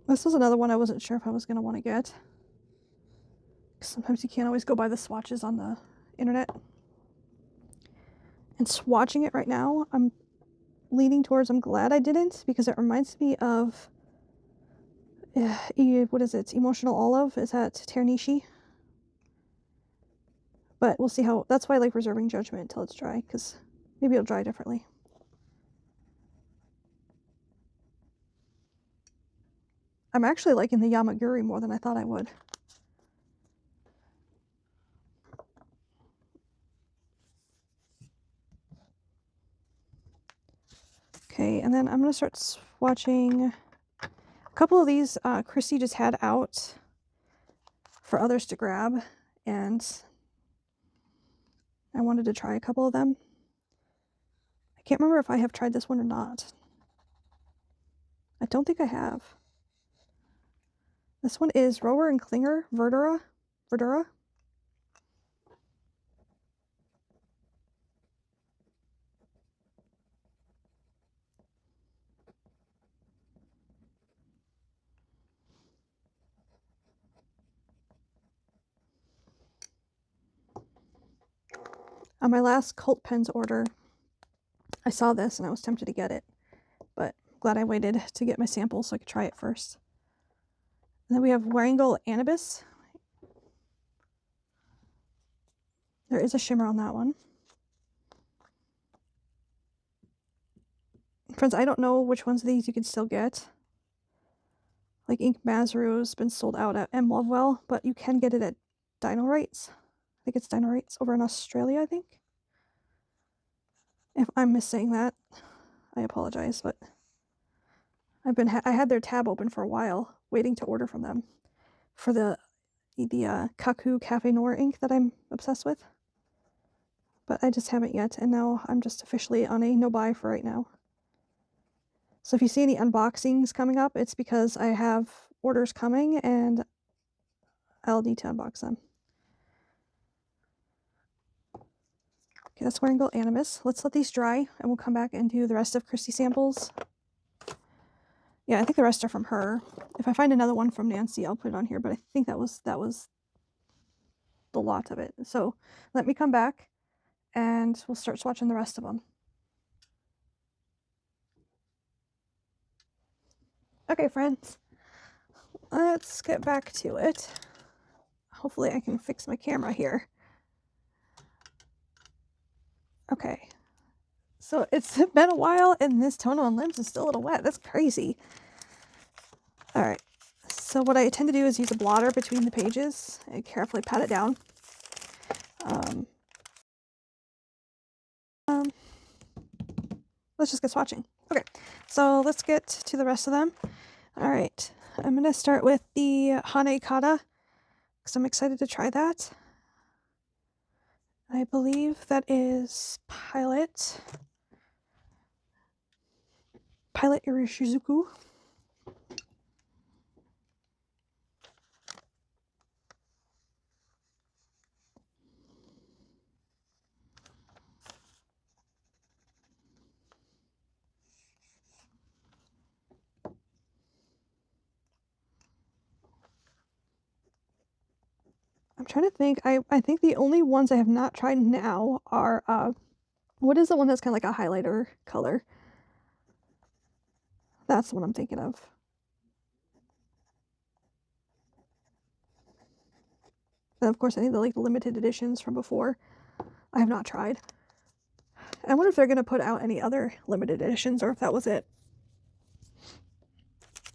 This was another one I wasn't sure if I was going to want to get. Sometimes you can't always go buy the swatches on the internet. And swatching it right now, I'm leaning towards I'm glad I didn't, because it reminds me of, what is it? Emotional Olive. Is that Ternishi? But we'll see how, that's why I like reserving judgment until it's dry, because maybe it'll dry differently. I'm actually liking the Yamaguri more than I thought I would. Okay, and then I'm going to start swatching a couple of these. Christy just had out for others to grab, and I wanted to try a couple of them. I can't remember if I have tried this one or not. I don't think I have. This one is Rower and Klinger Verdura. On my last Cult Pens order, I saw this and I was tempted to get it, but I'm glad I waited to get my sample so I could try it first. And then we have Wrangle Anubis. There is a shimmer on that one. Friends, I don't know which ones of these you can still get. Like Ink Mazaru has been sold out at M. Lovewell, but you can get it at Dino Rights. I think it's Dino Rights over in Australia, I think. If I'm missing that, I apologize, but I had their tab open for a while, waiting to order from them for the Kaku Cafe Noir ink that I'm obsessed with. But I just haven't yet, and now I'm just officially on a no buy for right now. So if you see any unboxings coming up, it's because I have orders coming and I'll need to unbox them. Okay, that's Wrangle Animus. Let's let these dry and we'll come back and do the rest of Christy samples. Yeah, I think the rest are from her. If I find another one from Nancy, I'll put it on here, but I think that was the lot of it. So let me come back and we'll start swatching the rest of them. Okay, friends, let's get back to it. Hopefully I can fix my camera here. Okay, so it's been a while and this toner on limbs is still a little wet. That's crazy. All right, so what I tend to do is use a blotter between the pages and carefully pat it down. Let's just get swatching. Okay, so let's get to the rest of them. All right, I'm gonna start with the Hane Kata because I'm excited to try that. I believe that is Pilot Irishizuku. I'm trying to think. I think the only ones I have not tried now are, what is the one that's kind of like a highlighter color? That's the one I'm thinking of. And of course, any of the like limited editions from before, I have not tried. I wonder if they're going to put out any other limited editions or if that was it.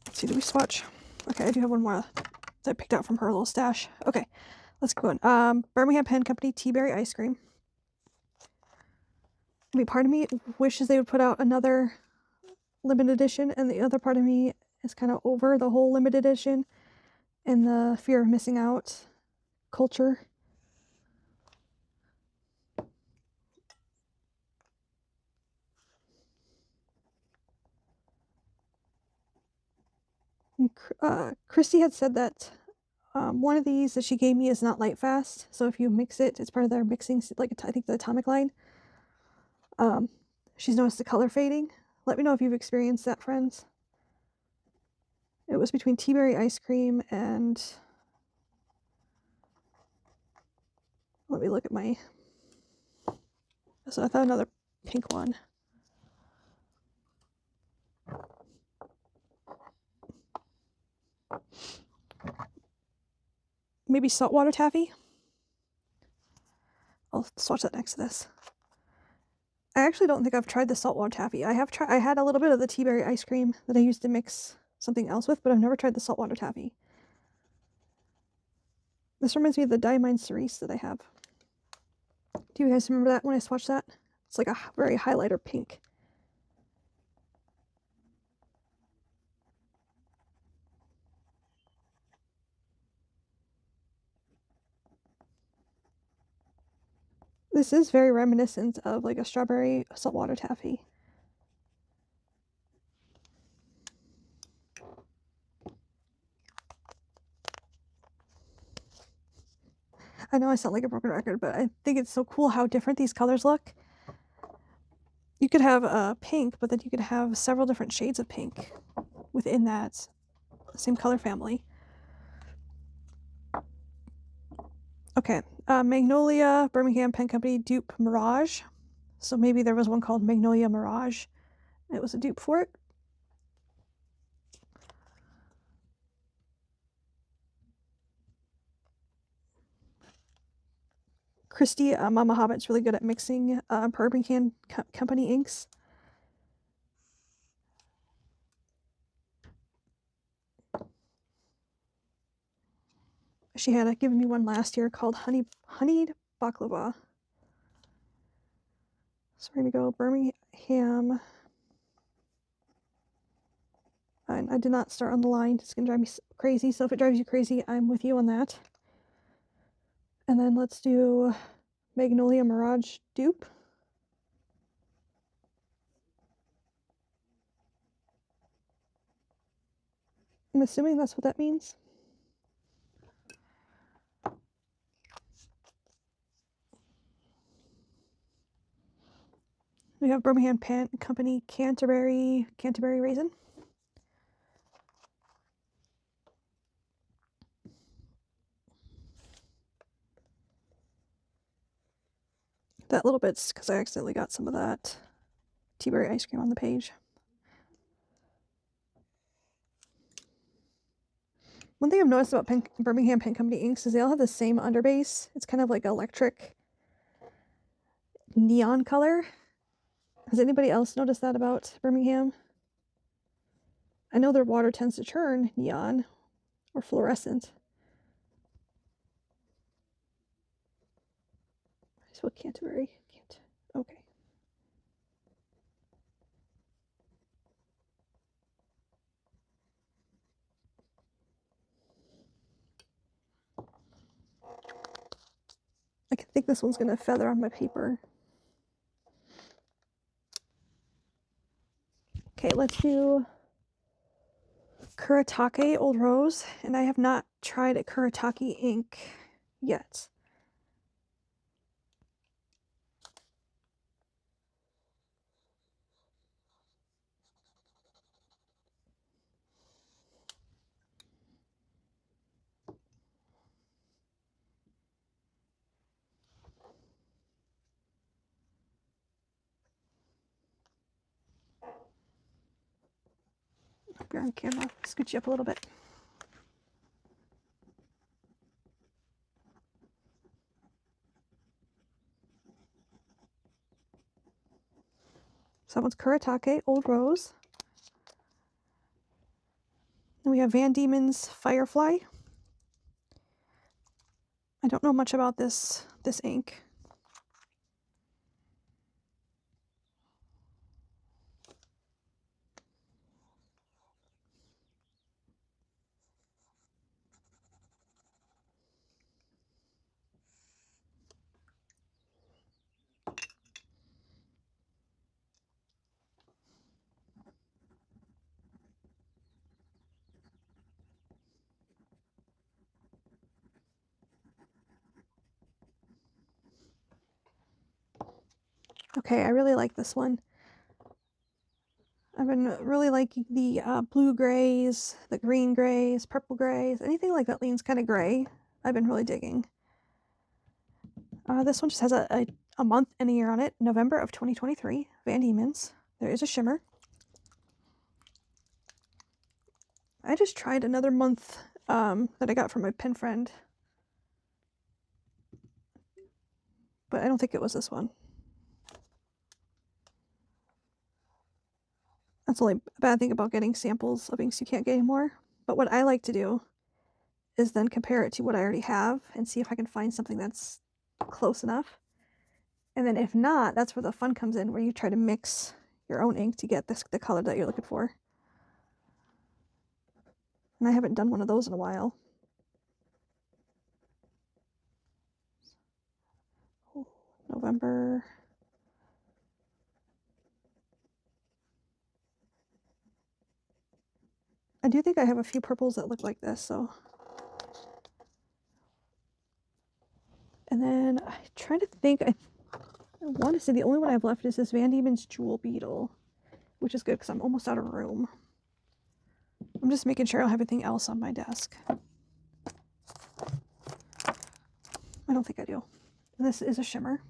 Let's see, do we swatch? Okay, I do have one more that I picked out from her little stash. Okay, let's go on. Birmingham Pen Company Tea Berry Ice Cream. I mean, part of me wishes they would put out another limited edition, and the other part of me is kind of over the whole limited edition and the fear of missing out culture. Christy had said that one of these that she gave me is not light fast, so if you mix it, it's part of their mixing, like I think the atomic line. She's noticed the color fading. Let me know if you've experienced that, friends. It was between tea berry ice cream and, let me look at my, so I thought another pink one. Maybe saltwater taffy? I'll swatch that next to this. I actually don't think I've tried the saltwater taffy. I had a little bit of the tea berry ice cream that I used to mix something else with, but I've never tried the saltwater taffy. This reminds me of the Diamine Cerise that I have. Do you guys remember that when I swatched that? It's like a very highlighter pink. This is very reminiscent of like a strawberry saltwater taffy. I know I sound like a broken record, but I think it's so cool how different these colors look. You could have pink, but then you could have several different shades of pink within that same color family. Okay, Magnolia Birmingham Pen Company dupe Mirage. So maybe there was one called Magnolia Mirage. It was a dupe for it. Christy, Mama Hobbit's really good at mixing Birmingham Company inks. She had given me one last year called Honeyed Baklava. So we're going to go Birmingham. I did not start on the line. It's going to drive me crazy. So if it drives you crazy, I'm with you on that. And then let's do Magnolia Mirage dupe. I'm assuming that's what that means. We have Birmingham Pen Company Canterbury Raisin. That little bit's because I accidentally got some of that tea berry ice cream on the page. One thing I've noticed about Birmingham Pen Company inks is they all have the same underbase. It's kind of like electric neon color. Has anybody else noticed that about Birmingham? I know their water tends to turn neon or fluorescent. I spelled Canterbury. Okay. I think this one's gonna feather on my paper. Okay, let's do Kuretake Old Rose, and I have not tried a Kuretake ink yet. You're on camera. Scooch you up a little bit. So that one's Kuretake, Old Rose. Then we have Van Diemen's Firefly. I don't know much about this ink. Okay, I really like this one. I've been really liking the blue grays, the green grays, purple grays, anything like that leans kind of gray. I've been really digging. This one just has a month and a year on it, November of 2023, Van Diemen's. There is a shimmer. I just tried another month that I got from my pen friend, but I don't think it was this one. That's the only bad thing about getting samples of inks you can't get anymore. But what I like to do is then compare it to what I already have and see if I can find something that's close enough. And then if not, that's where the fun comes in, where you try to mix your own ink to get the color that you're looking for. And I haven't done one of those in a while. November. I do think I have a few purples that look like this, so. And then I'm trying to think, I want to say the only one I have left is this Van Diemen's Jewel Beetle, which is good because I'm almost out of room. I'm just making sure I don't have anything else on my desk. I don't think I do. This is a shimmer.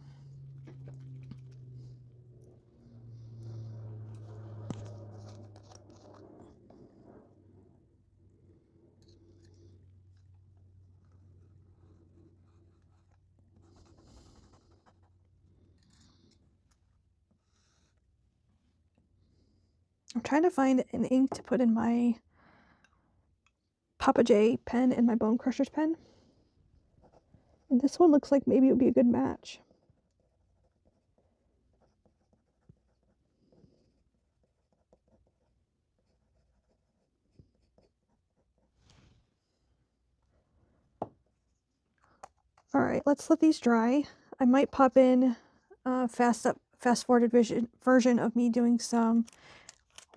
I'm trying to find an ink to put in my Papa J pen and my Bone Crusher's pen. And this one looks like maybe it would be a good match. All right, let's let these dry. I might pop in a fast-forwarded version of me doing some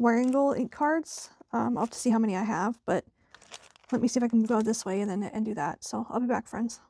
wire angle ink cards. I'll have to see how many I have, but let me see if I can go this way and do that. So I'll be back, friends.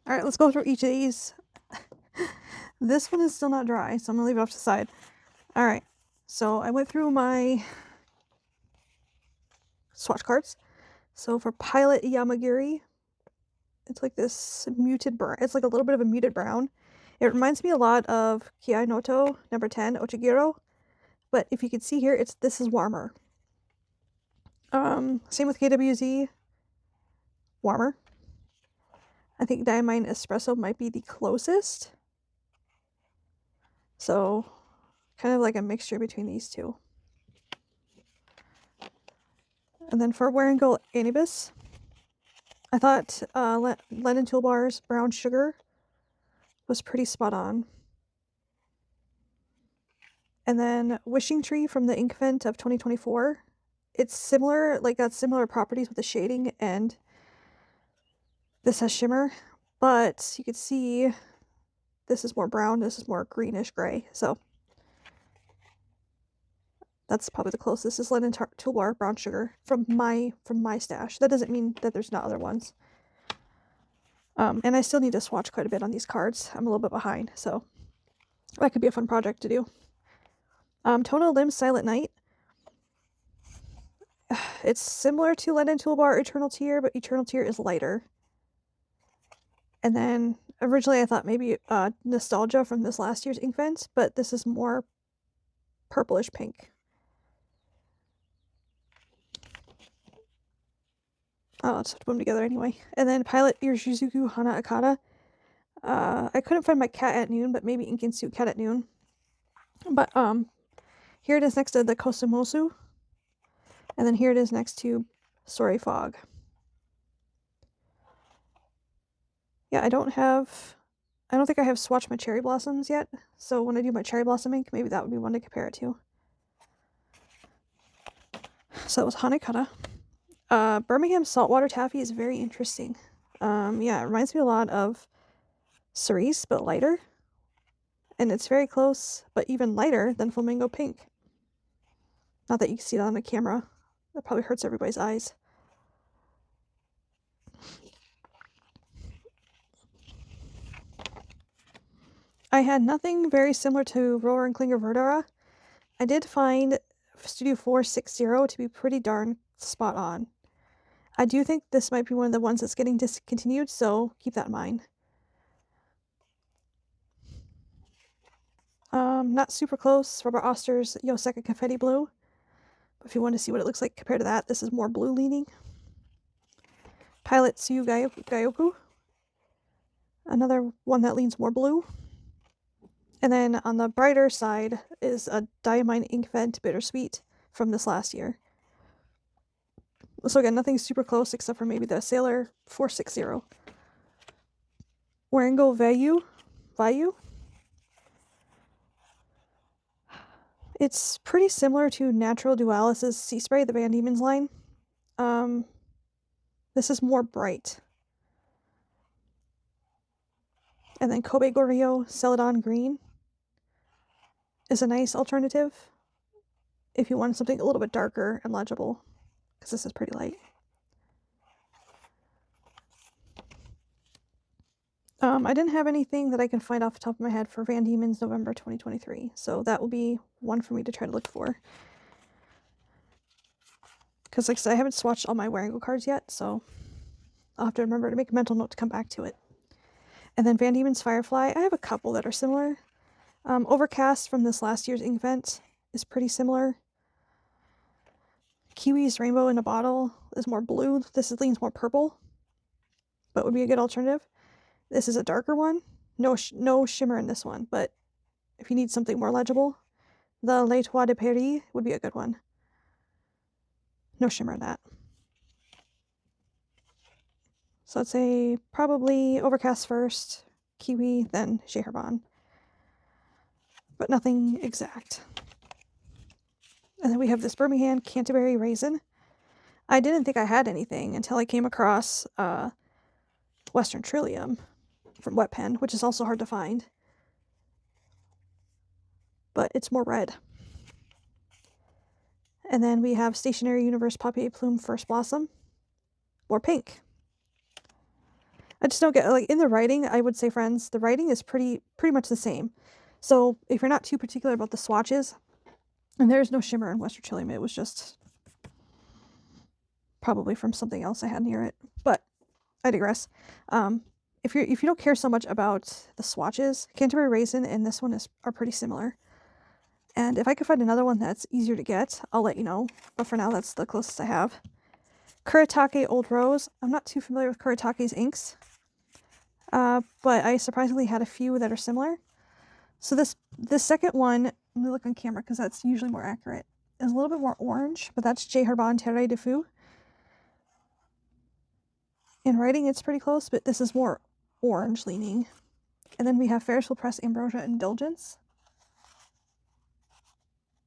All right, let's go through each of these. This one is still not dry, so I'm gonna leave it off to the side. All right, so I went through my swatch cards. So for Pilot Yamagiri, it's like this muted brown. It's like a little bit of a muted brown. It reminds me a lot of Kiai Noto number 10, Ochiguro. But if you can see here, this is warmer. Same with KWZ, warmer. I think Diamine Espresso might be the closest. So, kind of like a mixture between these two. And then for Waringo Anubis, I thought Lennon Toolbar's brown sugar was pretty spot on. And then Wishing Tree from the Ink Vent of 2024. It's similar, like got similar properties with the shading, and this has shimmer, but you can see this is more brown, this is more greenish gray. So that's probably the closest. This is Lennon Toolbar brown sugar from my stash. That doesn't mean that there's not other ones. And I still need to swatch quite a bit on these cards. I'm a little bit behind, so that could be a fun project to do. Tonal Limbs Silent Night. It's similar to Lennon Toolbar Eternal Tear, but Eternal Tear is lighter. And then originally I thought maybe Nostalgia from this last year's Ink Vent, but this is more purplish pink. Oh, let's put them together anyway. And then Pilot Irishizuku Hana Akata. I couldn't find my Cat at Noon, but maybe Inkinsu Cat at Noon. But here it is next to the Kosumosu. And then here it is next to Sorry Fog. Yeah, I don't think I have swatched my Cherry Blossoms yet. So when I do my Cherry Blossom ink, maybe that would be one to compare it to. So that was Hanekata. Birmingham Saltwater Taffy is very interesting. Yeah, it reminds me a lot of Cerise, but lighter. And it's very close, but even lighter than Flamingo Pink. Not that you can see that on the camera. That probably hurts everybody's eyes. I had nothing very similar to Roller and Klinger Verdera. I did find Studio 460 to be pretty darn spot on. I do think this might be one of the ones that's getting discontinued, so keep that in mind. Not super close, Robert Oster's Yoseka Confetti Blue. But if you want to see what it looks like compared to that, this is more blue leaning. Pilot Tsuyu Gaioku. Another one that leans more blue. And then on the brighter side is a Diamine Ink Vent Bittersweet from this last year. So again, nothing super close except for maybe the Sailor 460. Waringo Vayu. It's pretty similar to Natural Dualis' Sea Spray, the Van Diemen's line. This is more bright. And then Kobe Goryo Celadon Green is a nice alternative if you want something a little bit darker and legible, because this is pretty light. I didn't have anything that I can find off the top of my head for Van Diemen's November 2023, so that will be one for me to try to look for. Because like I said, I haven't swatched all my Waringo cards yet, so I'll have to remember to make a mental note to come back to it. And then Van Diemen's Firefly, I have a couple that are similar. Overcast from this last year's Ink Vent is pretty similar. Kiwi's Rainbow in a Bottle is more blue. This leans more purple, but would be a good alternative. This is a darker one. No shimmer in this one, but if you need something more legible, the Les Toits de Paris would be a good one. No shimmer in that. So I'd say probably Overcast first, Kiwi, then Chez Herbin. But nothing exact. And then we have this Birmingham Canterbury Raisin. I didn't think I had anything until I came across Western Trillium from Wet Pen, which is also hard to find. But it's more red. And then we have Stationary Universe Papier Plume First Blossom. More pink. I just don't get, like, in the writing, I would say, friends, the writing is pretty much the same. So if you're not too particular about the swatches, and there's no shimmer in Western Trillium, it was just probably from something else I had near it. But I digress. If you don't care so much about the swatches, Canterbury Raisin and this one are pretty similar. And if I could find another one that's easier to get, I'll let you know. But for now, that's the closest I have. Kuretake Old Rose. I'm not too familiar with Kuretake's inks. But I surprisingly had a few that are similar. So this second one, let me look on camera because that's usually more accurate, is a little bit more orange, but that's J. Herbin Terre de Fou. In writing, it's pretty close, but this is more orange leaning. And then we have Ferris Wheel Press Ambrosia Indulgence.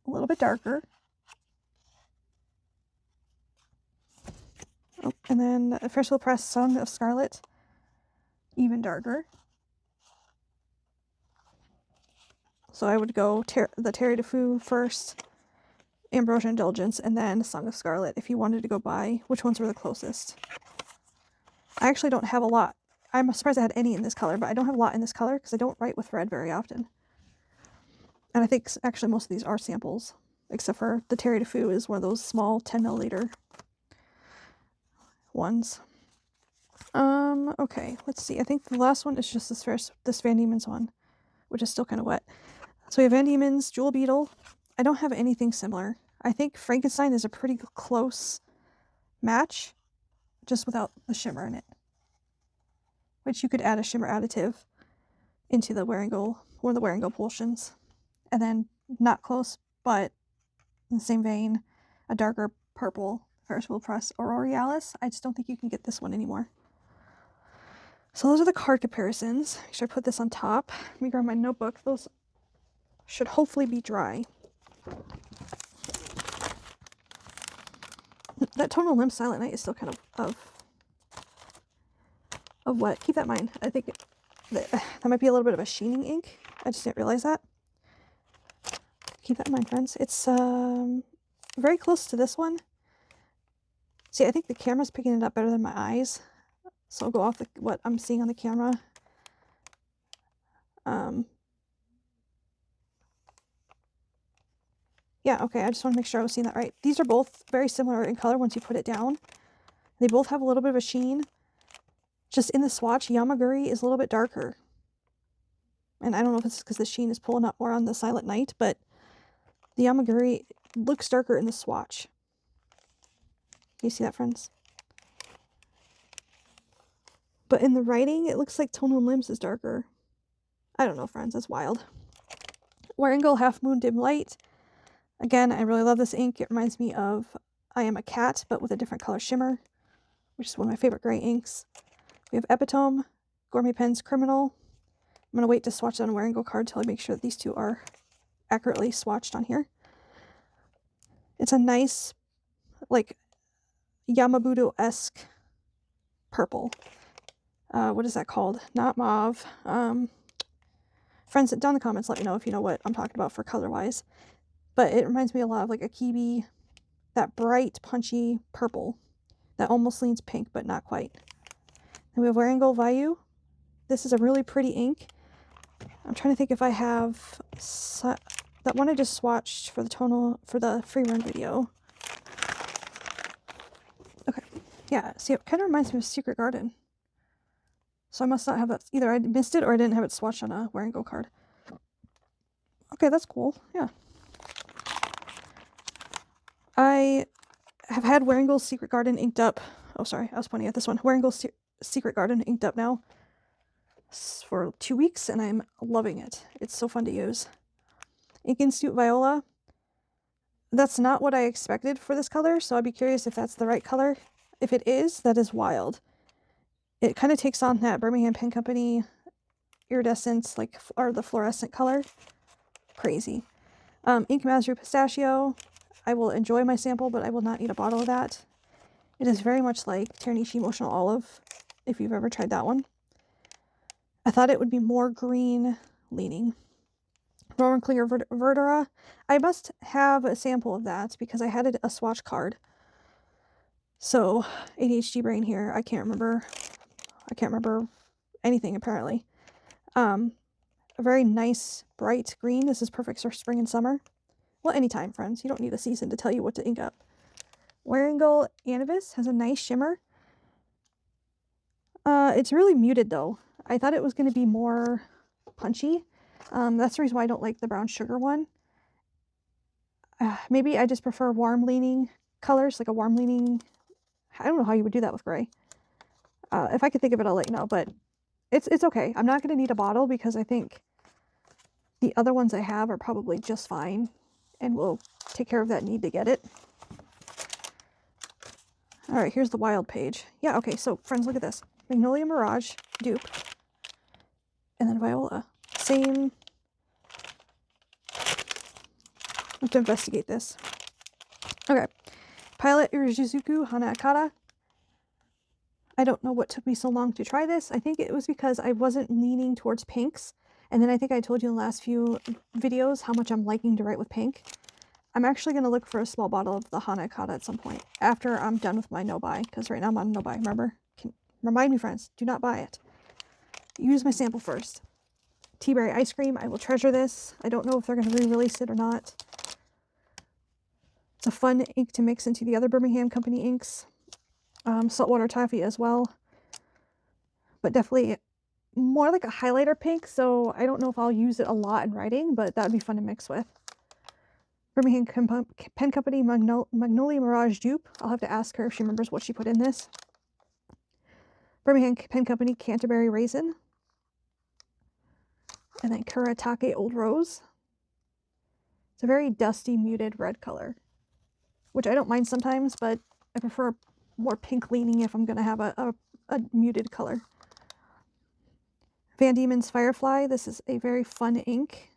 A little bit darker. Oh, and then Ferris Wheel Press Song of Scarlet. Even darker. So I would go the Terre de Fou first, Ambrosia Indulgence, and then Song of Scarlet if you wanted to go by which ones were the closest. I actually don't have a lot. I'm surprised I had any in this color, but I don't have a lot in this color because I don't write with red very often. And I think actually most of these are samples, except for the Terre de Fou is one of those small 10 milliliter ones. Okay, let's see. I think the last one is just this Van Diemen's one, which is still kind of wet. So we have Van Diemen's Jewel Beetle. I don't have anything similar. I think Frankenstein is a pretty close match, just without the shimmer in it. Which you could add a shimmer additive into the Waringo, one of the Waringo portions. And then, not close, but in the same vein, a darker purple Ferris Wheel Press Aurealis. I just don't think you can get this one anymore. So those are the card comparisons. Make sure I put this on top. Let me grab my notebook. Those should hopefully be dry. That Tonal Limb Silent Night is still kind of wet. Keep that in mind. I think that might be a little bit of a sheening ink. I just didn't realize that. Keep that in mind, friends. It's very close to this one. See, I think the camera's picking it up better than my eyes. So I'll go off what I'm seeing on the camera. Yeah, okay, I just want to make sure I was seeing that right. These are both very similar in color once you put it down. They both have a little bit of a sheen. Just in the swatch, Yamaguri is a little bit darker. And I don't know if it's because the sheen is pulling up more on the Silent Night, but the Yamaguri looks darker in the swatch. You see that, friends? But in the writing, it looks like Tonal Limbs is darker. I don't know, friends. That's wild. Waringo Half Moon Dim Light. Again, I really love this ink. It reminds me of I Am a Cat, but with a different color shimmer, which is one of my favorite gray inks. We have Epitome, Gourmet Pens Criminal. I'm going to wait to swatch on a Waringo card till I make sure that these two are accurately swatched on here. It's a nice, like, Yamabudo-esque purple. What is that called? Not mauve. Friends, down in the comments, let me know if you know what I'm talking about for color-wise. But it reminds me a lot of like a kiwi, that bright, punchy purple that almost leans pink, but not quite. Then we have Waringo Vayu. This is a really pretty ink. I'm trying to think if I have that one I just swatched for the free run video. Okay, yeah. See, it kind of reminds me of Secret Garden. So I must not have that. Either I missed it or I didn't have it swatched on a Waringo card. Okay, that's cool. Yeah. I have had Waringo's Secret Garden inked up. Oh, sorry, I was pointing at this one. Waringo's Secret Garden inked up now for 2 weeks, and I'm loving it. It's so fun to use. Ink Institute Viola. That's not what I expected for this color, so I'd be curious if that's the right color. If it is, that is wild. It kind of takes on that Birmingham Pen Company iridescence, like, or the fluorescent color. Crazy. Ink Mastery Pistachio. I will enjoy my sample, but I will not eat a bottle of that. It is very much like Ternici Emotional Olive, if you've ever tried that one. I thought it would be more green leaning. Roman Clear Verdura. I must have a sample of that because I had a swatch card. So, ADHD brain here. I can't remember anything apparently. A very nice bright green. This is perfect for spring and summer. Well, anytime, friends. You don't need a season to tell you what to ink up. Waringo Anavis has a nice shimmer. It's really muted, though. I thought it was going to be more punchy. That's the reason why I don't like the brown sugar one. Maybe I just prefer warm leaning colors, like a warm leaning, I don't know how you would do that with gray. If I could think of it, I'll let you know, but it's okay. I'm not going to need a bottle because I think the other ones I have are probably just fine and will take care of that need to get it. All right, here's the wild page. Yeah, okay, so friends, look at this. Magnolia Mirage dupe. And then Viola. Same. I have to investigate this. Okay. Pilot Irizuku Hana Akata. I don't know what took me so long to try this. I think it was because I wasn't leaning towards pinks. And then I think I told you in the last few videos how much I'm liking to write with pink. I'm actually going to look for a small bottle of the Hana Akata at some point after I'm done with my no-buy. Because right now I'm on no-buy, remember? Remind me, friends, do not buy it. Use my sample first. Tea berry ice cream. I will treasure this. I don't know if they're going to re-release it or not. It's a fun ink to mix into the other Birmingham Company inks. Saltwater Toffee as well. But definitely more like a highlighter pink, so I don't know if I'll use it a lot in writing, but that would be fun to mix with. Birmingham Pen Company Magnolia Mirage dupe. I'll have to ask her if she remembers what she put in this. Birmingham Pen Company Canterbury Raisin. And then Kuretake Old Rose. It's a very dusty, muted red color, which I don't mind sometimes, but I prefer more pink leaning if I'm going to have a muted color. Van Diemen's Firefly. This is a very fun ink.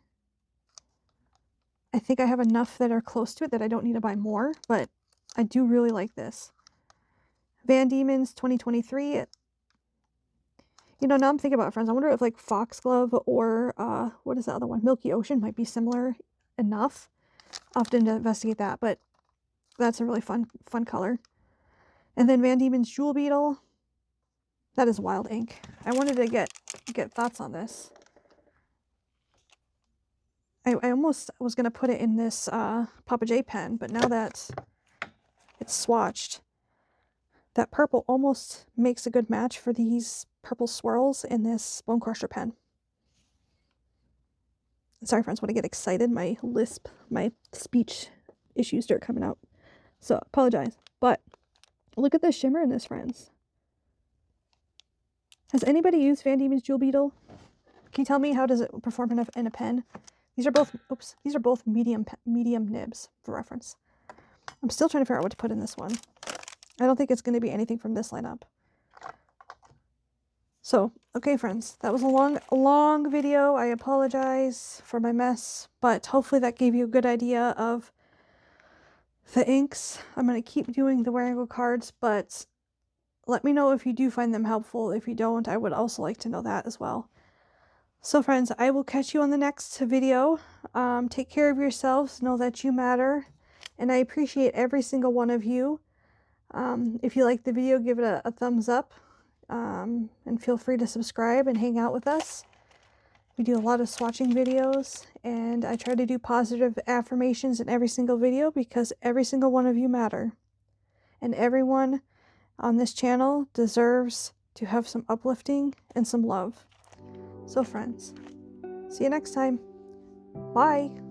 I think I have enough that are close to it that I don't need to buy more, but I do really like this. Van Diemen's 2023. You know, now I'm thinking about it, friends. I wonder if like Foxglove or what is the other one? Milky Ocean might be similar enough. I'll have to investigate that, but that's a really fun color. And then Van Diemen's Jewel Beetle. That is wild ink. I wanted to get thoughts on this. I almost was going to put it in this Papa J pen, but now that it's swatched, that purple almost makes a good match for these purple swirls in this Bone Crusher pen. Sorry, friends, when I get excited, my lisp, my speech issues start coming out. So, apologize. But look at the shimmer in this, friends. Has anybody used Van Diemen's Jewel Beetle? Can you tell me how does it perform in a pen? These are both, oops, these are both medium nibs for reference. I'm still trying to figure out what to put in this one. I don't think it's going to be anything from this lineup. So, okay, friends, that was a long video. I apologize for my mess, but hopefully that gave you a good idea of the inks. I'm going to keep doing the Wearingo cards, but let me know if you do find them helpful. If you don't, I would also like to know that as well. So, friends, I will catch you on the next video. Take care of yourselves. Know that you matter, and I appreciate every single one of you. If you like the video, give it a thumbs up. And feel free to subscribe and hang out with us. We do a lot of swatching videos, and I try to do positive affirmations in every single video because every single one of you matter. And everyone on this channel deserves to have some uplifting and some love. So friends, see you next time. Bye!